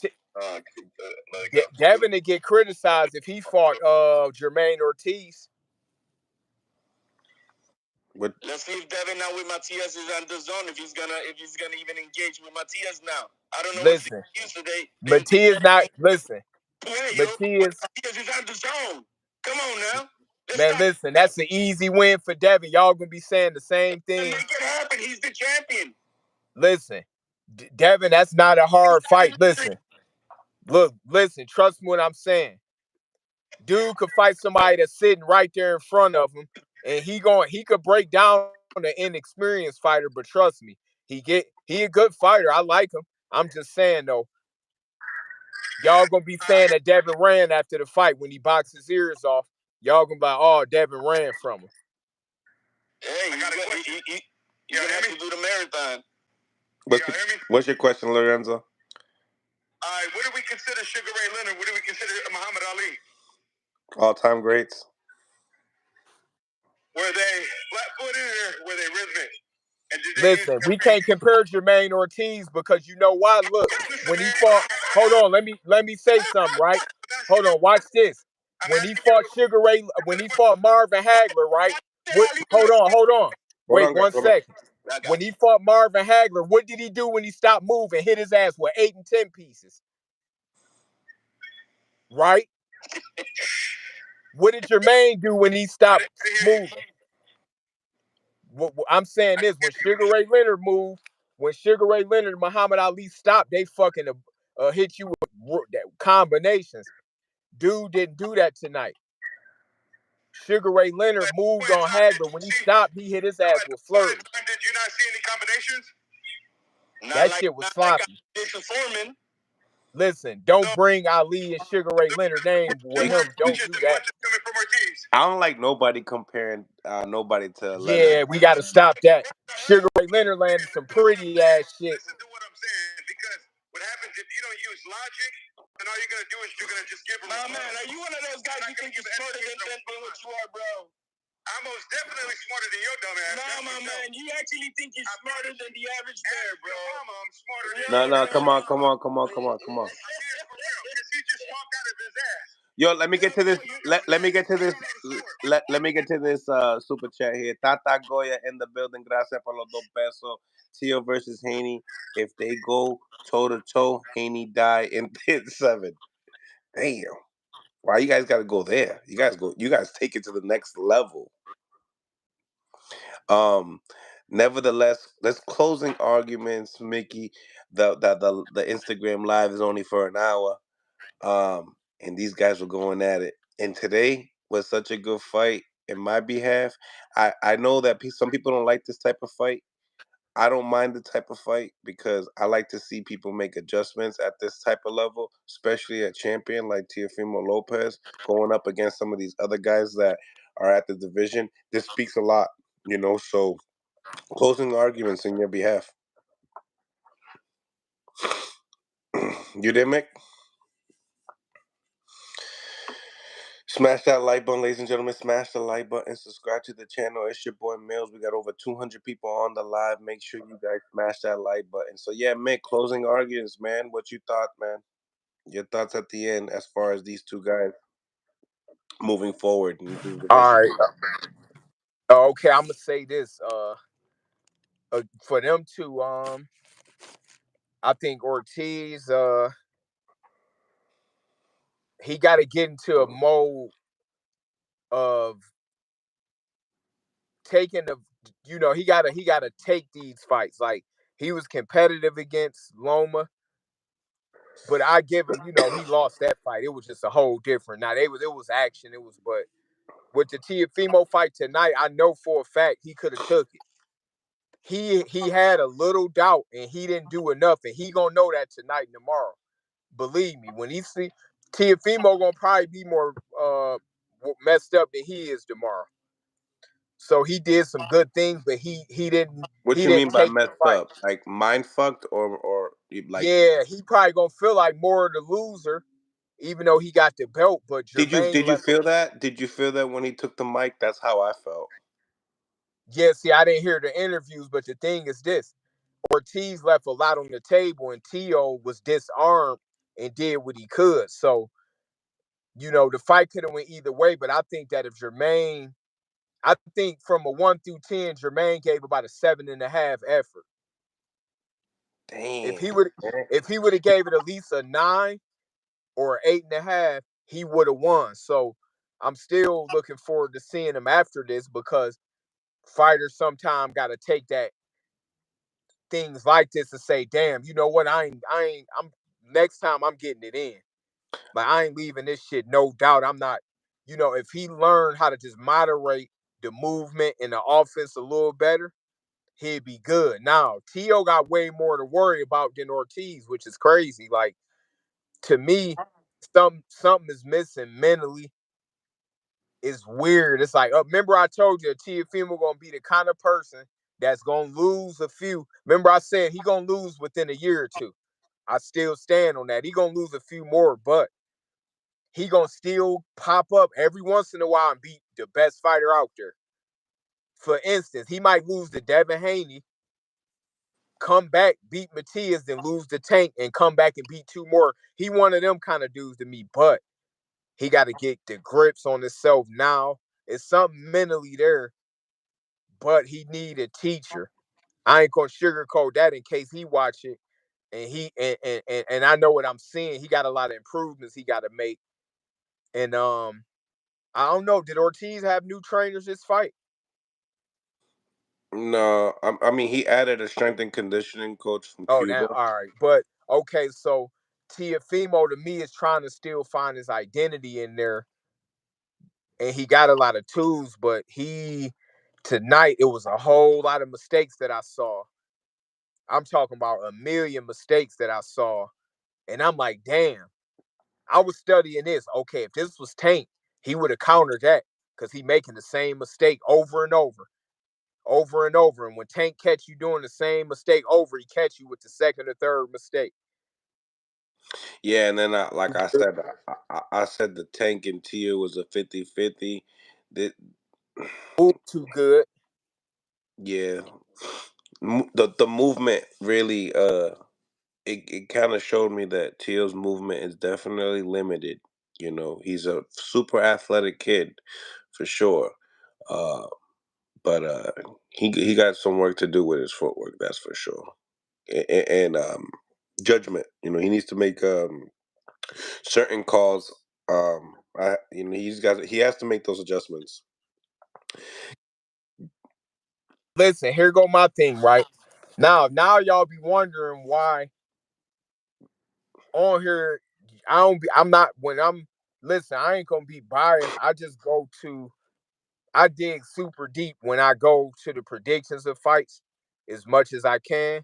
Devin to get criticized if he fought Jermaine Ortiz. Let's see if Devin now with Matias is on the zone. If he's gonna even engage with Matias now. I don't know. Listen, Matias not listen. Matias is on the zone. Come on now. Man, listen, that's an easy win for Devin. Y'all gonna be saying the same thing. Make it happen. He's the champion. Listen, Devin, that's not a hard fight. Listen, listen, trust me what I'm saying. Dude could fight somebody that's sitting right there in front of him, and he could break down an inexperienced fighter. But trust me, he a good fighter. I like him. I'm just saying though, y'all gonna be saying that Devin ran after the fight when he boxed his ears off. Y'all gonna be like, oh, Devin ran from him. Hey, you're gonna have to do the marathon. What's your question, Lorenzo? All right, what do we consider Sugar Ray Leonard? What do we consider Muhammad Ali? All-time greats. Were they flat-footed or were they rhythmic? Listen, we can't compare Jermaine Ortiz because you know why? Look, when he fought, hold on, let me say something, right? Hold on, watch this. When he fought when he fought Marvin Hagler, right? Hold on. Wait 1 second. When he fought Marvin Hagler, what did he do when he stopped moving? Hit his ass with 8 and 10 pieces. Right? What did Jermaine do when he stopped moving? I'm saying this, when Sugar Ray Leonard moved, when Sugar Ray Leonard and Muhammad Ali stopped, they fucking hit you with combinations. Dude didn't do that tonight. Sugar Ray Leonard moved on Hagler. When he stopped, he hit his ass with flurries. Did you not see any combinations? That shit was sloppy. Listen, don't bring Ali and Sugar Ray Leonard name with him. Don't do that. I don't like nobody comparing nobody to Leonard. Yeah, we got to stop that. Sugar Ray Leonard landed some pretty ass shit. Listen to what I'm saying, because what happens if you don't use logic, and all you're gonna do is you're gonna just give them. Nah, man, are you one of those guys you think you're smarter than what you are, bro? I'm most definitely smarter than your dumb ass. Nah, my man, you actually think you're smarter than the average bear, bro. I'm smarter than No, come on. He just walked out of his ass. Yo, let me get to this. Let me get to this. Let me get to this super chat here. Tata Goya in the building. Gracias por los 2 pesos. Tio versus Haney. If they go toe to toe, Haney die in pit 7. Damn. Why you guys got to go there? You guys take it to the next level. Nevertheless, let's closing arguments, Mickey. The Instagram live is only for an hour. And these guys were going at it. And today was such a good fight in my behalf. I know that some people don't like this type of fight. I don't mind the type of fight because I like to see people make adjustments at this type of level, especially a champion like Teofimo Lopez going up against some of these other guys that are at the division. This speaks a lot, you know. So closing arguments in your behalf. You did, Mick? Smash that like button, ladies and gentlemen. Smash the like button. Subscribe to the channel. It's your boy Mills. We got over 200 people on the live. Make sure you guys smash that like button. So yeah, Mick, closing arguments, man. What you thought, man? Your thoughts at the end as far as these two guys moving forward in the All division. right. Okay, I'm gonna say this. For them two, I think Ortiz, he got to get into a mode of taking the, he gotta take these fights. Like he was competitive against Loma, but I give him, he lost that fight. It was just a whole different. Now it was action. It was, but with the Teofimo fight tonight, I know for a fact he could have took it. He had a little doubt and he didn't do enough, and he gonna know that tonight and tomorrow. Believe me, when he see Teofimo gonna probably be more messed up than he is tomorrow. So he did some good things, but he didn't What he you didn't mean by take the messed fight. up? Like mind fucked or like? Yeah, he probably gonna feel like more of the loser, even though he got the belt. But Jermaine Did you left. feel that? Did you feel that when he took the mic? That's how I felt. Yeah, see, I didn't hear the interviews, but the thing is this: Ortiz left a lot on the table, and Tio was disarmed and did what he could. So the fight could have went either way. But I think that if Jermaine, I think from a 1 through 10, Jermaine gave about a 7.5 effort. If Damn. he would, if he would have gave it at least a 9 or 8.5, he would have won. So I'm still looking forward to seeing him after this because fighters sometimes got to take that things like this and say, "Damn, you know what? I'm next time I'm getting it in. Like I ain't leaving this shit. No doubt. I'm not. If he learned how to just moderate the movement and the offense a little better, he'd be good. Now, Tio got way more to worry about than Ortiz, which is crazy. Like to me, something is missing mentally. It's weird. It's like, remember I told you, Teofimo gonna be the kind of person that's gonna lose a few. Remember I said he gonna lose within a year or two. I still stand on that. He gonna lose a few more, but he gonna still pop up every once in a while and beat the best fighter out there. For instance, he might lose to Devin Haney, come back, beat Matias, then lose the Tank and come back and beat two more. He one of them kind of dudes to me, but he got to get the grips on himself now. It's something mentally there, but he need a teacher. I ain't gonna sugarcoat that in case he watch it. And he and I know what I'm seeing. He got a lot of improvements he got to make. And I don't know. Did Ortiz have new trainers this fight? No, I mean he added a strength and conditioning coach from Oh, now Cuba. all right. But okay, so Teofimo to me is trying to still find his identity in there, and he got a lot of tools. But tonight it was a whole lot of mistakes that I saw. I'm talking about a million mistakes that I saw, and I'm like, damn. I was studying this. Okay, if this was Tank, he would have countered that because he making the same mistake over and over, over and over. And when Tank catch you doing the same mistake over, he catch you with the second or third mistake. Yeah, and then like I said, I said the Tank and Tia was a 50-50. That Ooh, too good. yeah, the movement really it kind of showed me that Tio's movement is definitely limited. You know, he's a super athletic kid for sure. Uh, but he got some work to do with his footwork, that's for sure. And judgment. You know, he needs to make certain calls. He has to make those adjustments. listen, here go my thing, right? Now y'all be wondering why on here I'm not when I'm listen, I ain't gonna be biased. I dig super deep when I go to the predictions of fights as much as I can.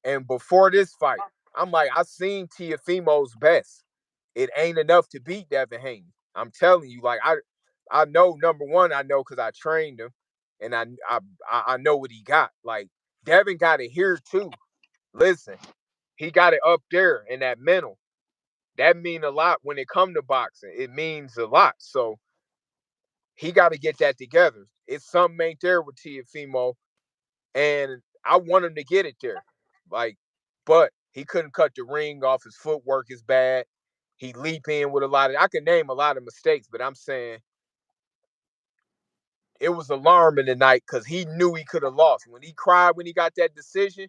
And before this fight, I'm like, I seen Teofimo's best. It ain't enough to beat Devin Haney. I'm telling you, like I know number one, I know because I trained him, and I know what he got. Like Devin got it here too. Listen, he got it up there in that mental. That mean a lot when it come to boxing. It means a lot. So he got to get that together. It's something ain't there with Teofimo, and I want him to get it there. Like, but he couldn't cut the ring off. His footwork is bad. He leap in with a lot of. I can name a lot of mistakes, but I'm saying it was alarming tonight because he knew he could have lost. When he cried when he got that decision,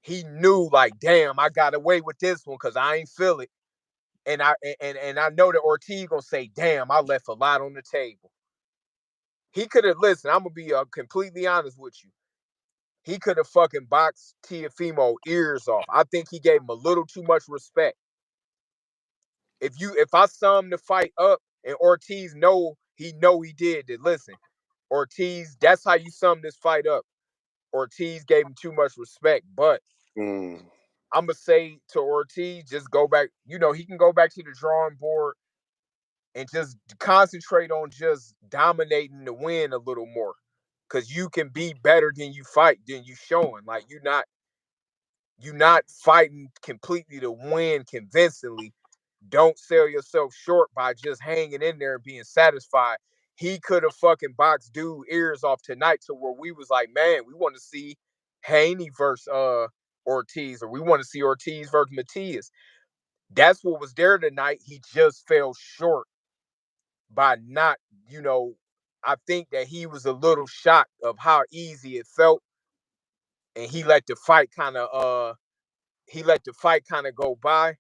he knew like, damn, I got away with this one because I ain't feel it. And I know that Ortiz gonna say, damn, I left a lot on the table. He could have listened. I'm gonna be completely honest with you. He could have fucking boxed Teofimo ears off. I think he gave him a little too much respect. If I sum the fight up and Ortiz know he did that. Listen, Ortiz, that's how you sum this fight up. Ortiz gave him too much respect, but Mm. I'm gonna say to Ortiz, just go back. You know, he can go back to the drawing board and just concentrate on just dominating the win a little more. Cause you can be better than you fight than you showing. Like you're not fighting completely to win convincingly. Don't sell yourself short by just hanging in there and being satisfied. He could have fucking boxed dude ears off tonight to where we was like, man, we want to see Haney versus Ortiz, or we want to see Ortiz versus Matias. That's what was there tonight. He just fell short by not, you know, I think that he was a little shocked of how easy it felt, and he let the fight kind of go by.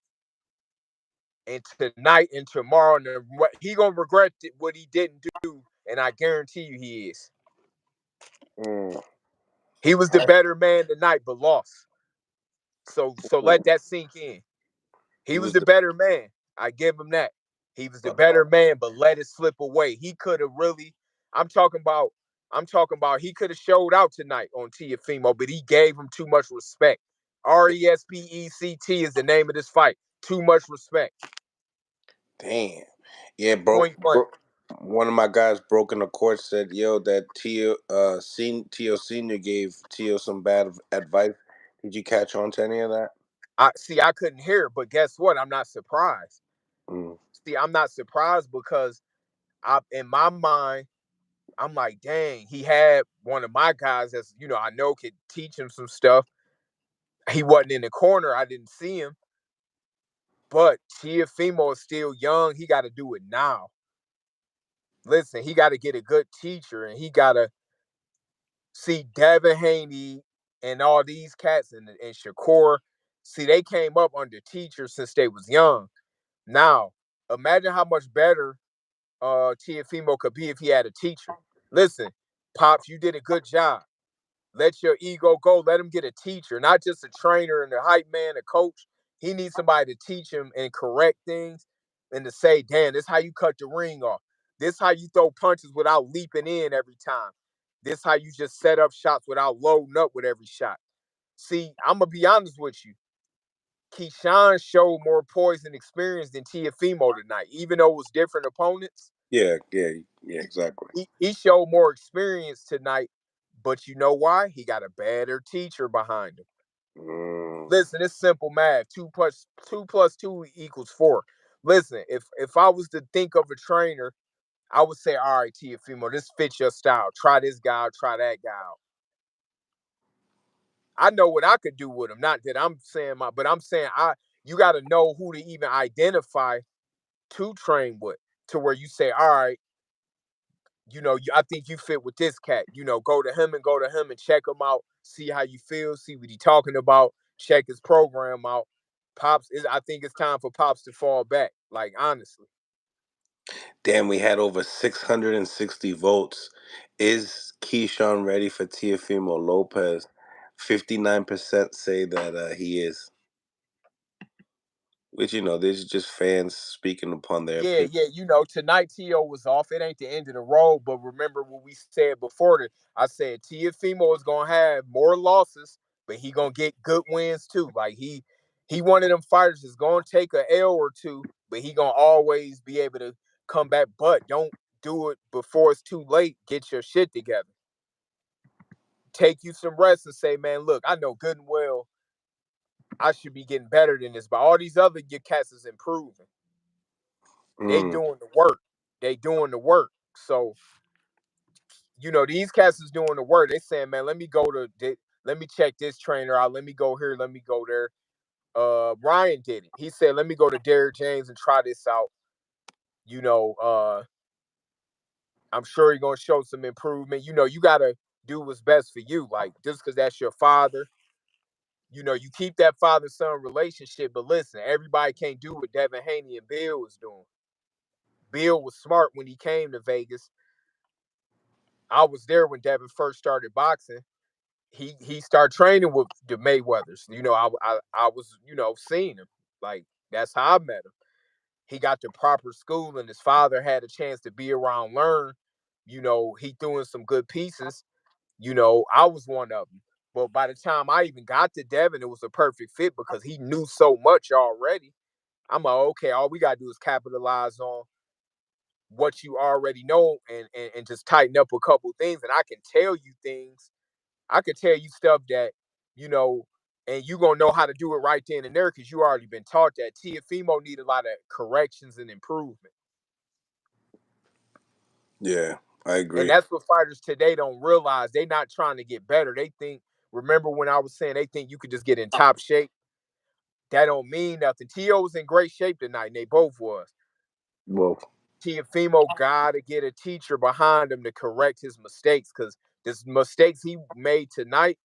And tonight and tomorrow, and he gonna regret what he didn't do, and I guarantee you he is. Mm. He was the better man tonight, but lost. So let that sink in. He He was was the better man. I give him that. He was the better man, but let it slip away. He could have really. I'm talking about. I'm talking about. He could have showed out tonight on Teofimo, but he gave him too much respect. Respect is the name of this fight. Too much respect. damn. Yeah, bro, Point blank. one of my guys broke in the court said, "Yo, that Tio Senior gave Tio some bad advice." Did you catch on to any of that? I see. I couldn't hear, but guess what? I'm not surprised. Mm. See, I'm not surprised because in my mind, I'm like, dang, he had one of my guys that's, I know could teach him some stuff. He wasn't in the corner. I didn't see him. But Teofimo is still young. He got to do it now. Listen, he got to get a good teacher, and he got to see Devin Haney and all these cats and Shakur. See, they came up under teachers since they was young. Now, imagine how much better Teofimo could be if he had a teacher. Listen, Pops, you did a good job. Let your ego go. Let him get a teacher, not just a trainer and a hype man, a coach. He needs somebody to teach him and correct things and to say, damn, this is how you cut the ring off. This is how you throw punches without leaping in every time. This is how you just set up shots without loading up with every shot. See, I'm going to be honest with you. Keyshawn showed more poise and experience than Teofimo tonight. Even though it was different opponents, Yeah, exactly. he showed more experience tonight. But you know why? He got a better teacher behind him. Mm. Listen, it's simple math. Two plus two equals four. Listen, if I was to think of a trainer, I would say, all right, Teofimo, this fits your style. Try this guy out, try that guy out. I know what I could do with him. Not that I'm saying but I'm saying you got to know who to even identify to train with, to where you say, all right, I think you fit with this cat. Go to him and check him out, see how you feel, see what he's talking about, check his program out. I think it's time for Pops to fall back. Like honestly, Damn, we had over 660 votes. Is Keyshawn ready for Teofimo Lopez? 59% say that he is. Which, these are just fans speaking upon their Yeah, opinion. yeah. Tonight Tio was off. It ain't the end of the road, but remember what we said before that. I said Teofimo is gonna have more losses, but he gonna get good wins too. Like he one of them fighters that's gonna take a L or two, but he gonna always be able to come back. But don't do it before it's too late. Get your shit together. Take you some rest and say, man, look, I know good and well I should be getting better than this, but all these other your cats is improving. They Mm, doing the work. They doing the work. So, these cats is doing the work. They saying, man, let me check this trainer out. Let me go here. Let me go there. Ryan did it. He said, let me go to Derrick James and try this out. You know, uh, I'm sure you're gonna show some improvement. You gotta do what's best for you. Like just because that's your father, you keep that father-son relationship. But listen, everybody can't do what Devin Haney and Bill was doing. Bill was smart when he came to Vegas. I was there when Devin first started boxing. He started training with the Mayweathers. I was seeing him, like that's how I met him. He got the proper school, and his father had a chance to be around, learn. He threw in some good pieces. I was one of them. But by the time I even got to Devin, it was a perfect fit because he knew so much already. I'm like, okay, all we gotta do is capitalize on what you already know and just tighten up a couple things. And I can tell you things. I could tell you stuff that, you know, and you gonna know how to do it right then and there because you already been taught that. Teofimo need a lot of corrections and improvement. yeah, I And agree. that's what fighters today don't realize. They not trying to get better. They think, remember when I was saying they think you could just get in top shape? That don't mean nothing. Tio was in great shape tonight, and they both was. Well, Teofimo gotta get a teacher behind him to correct his mistakes because this mistakes he made tonight,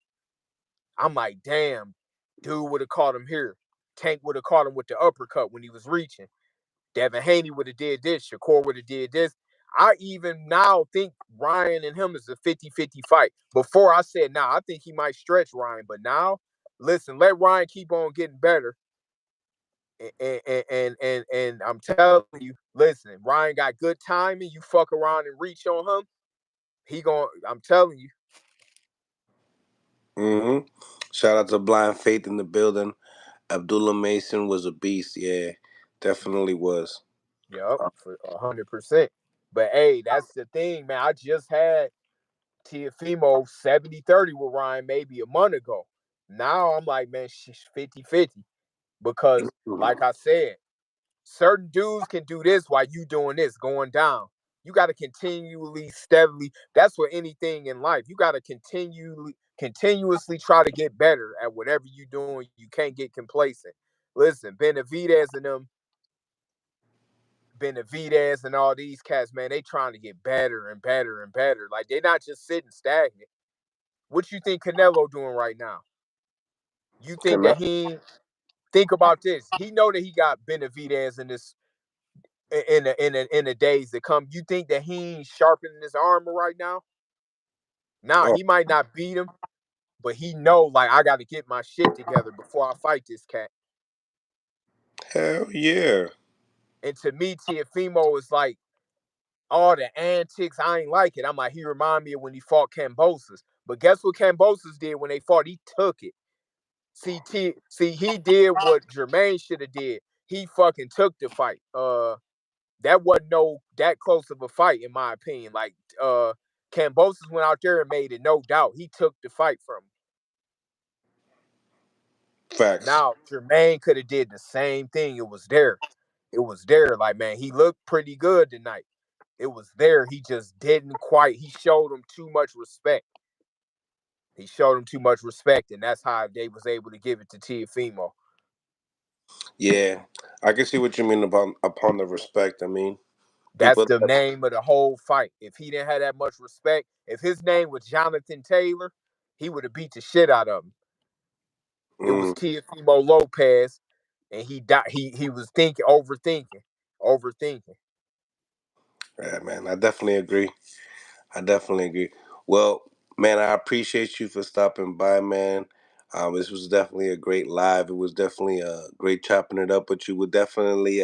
I'm like, damn, dude would have caught him here. Tank would have caught him with the uppercut when he was reaching. Devin Haney would have did this. Shakur would have did this. I even now think Ryan and him is a 50-50 fight. Before I said, nah, I think he might stretch Ryan. But now, listen, let Ryan keep on getting better. And I'm telling you, listen, Ryan got good timing. You fuck around and reach on him. I'm telling you. mm-hmm. Shout out to Blind Faith in the building. Abdullah Mason was a beast. Yeah, definitely was. Yep, for 100%. But hey, that's the thing, man. I just had Teofimo 70-30 with Ryan maybe a month ago. Now I'm like, man, she's 50-50. Because, like I said, certain dudes can do this while you doing this, going down. You got to continually, steadily. That's for anything in life. You got to continuously try to get better at whatever you're doing. You can't get complacent. Listen, Benavidez and all these cats, man, they trying to get better and better and better. Like they're not just sitting stagnant. What you think Canelo doing right now? You think that think about this? He know that he got Benavidez in this in the days to come. You think that he ain't sharpening his armor right now? Nah, Oh, he might not beat him, but he know like I got to get my shit together before I fight this cat. hell yeah. And to me, Teofimo is like all the antics. I ain't like it. I'm like, he remind me of when he fought Cambosos. But guess what Cambosos did when they fought? He took it. See, he did what Jermaine should have did. He fucking took the fight. That wasn't no that close of a fight in my opinion. Like Cambosos went out there and made it, no doubt. He took the fight from him. Facts. Now Jermaine could have did the same thing. It was there. It was there. Like man, he looked pretty good tonight. It was there. He just didn't quite. He showed him too much respect. He showed him too much respect, and that's how they was able to give it to Teofimo. Yeah, I can see what you mean about upon the respect. I mean, That's people. the name of the whole fight. If he didn't have that much respect, if his name was Jonathan Taylor, he would have beat the shit out of him. It was Mm, Teofimo Lopez, and he died. He was overthinking. Yeah, man, I definitely agree. I definitely agree. Well, man, I appreciate you for stopping by, man. This was definitely a great live. It was definitely great chopping it up with you. We'll definitely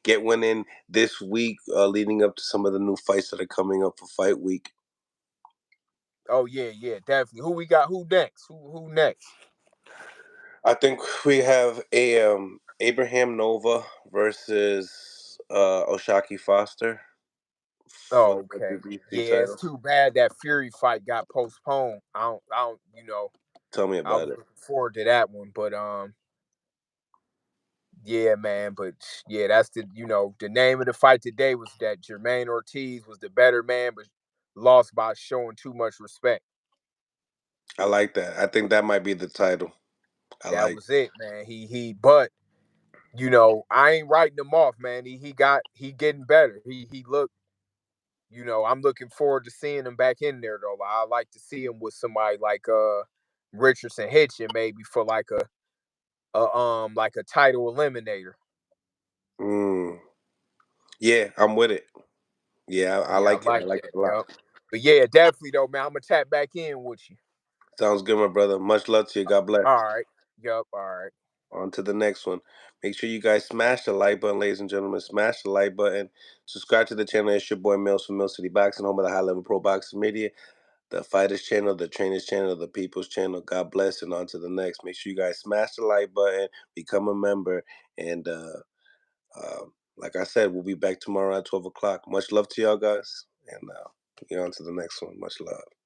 get one in this week, leading up to some of the new fights that are coming up for Fight Week. Oh yeah, yeah, definitely. Who we got? Who next? Who next? I think we have a Abraham Nova versus Oshaki Foster for Oh, the okay. WBC Yeah, it's title. too bad that Fury fight got postponed. I don't, Tell me I about was it. looking forward to that one, but yeah, man, but yeah, that's the name of the fight today was that Jermaine Ortiz was the better man, but lost by showing too much respect. I like that. I think that might be the title. I That like. was it, man. But I ain't writing him off, man. He getting better. He looked, I'm looking forward to seeing him back in there though. I like to see him with somebody like Richardson Hitchin maybe for like a title eliminator. Mm, yeah, I'm with it. Yeah, I Yeah, I like it. I like like that. it a lot. Yep. But yeah, definitely though, man. I'm gonna tap back in with you. Sounds good, my brother. Much love to you. God bless. All right. Yep. All right. On to the next one. Make sure you guys smash the like button, ladies and gentlemen. Smash the like button. Subscribe to the channel. It's your boy Mills from Mill City Boxing, home of the high level pro boxing media, the fighters channel, the trainers channel, the people's channel. God bless, and on to the next. Make sure you guys smash the like button, become a member, and like I said, we'll be back tomorrow at 12 o'clock. Much love to y'all guys, and on to the next one. Much love.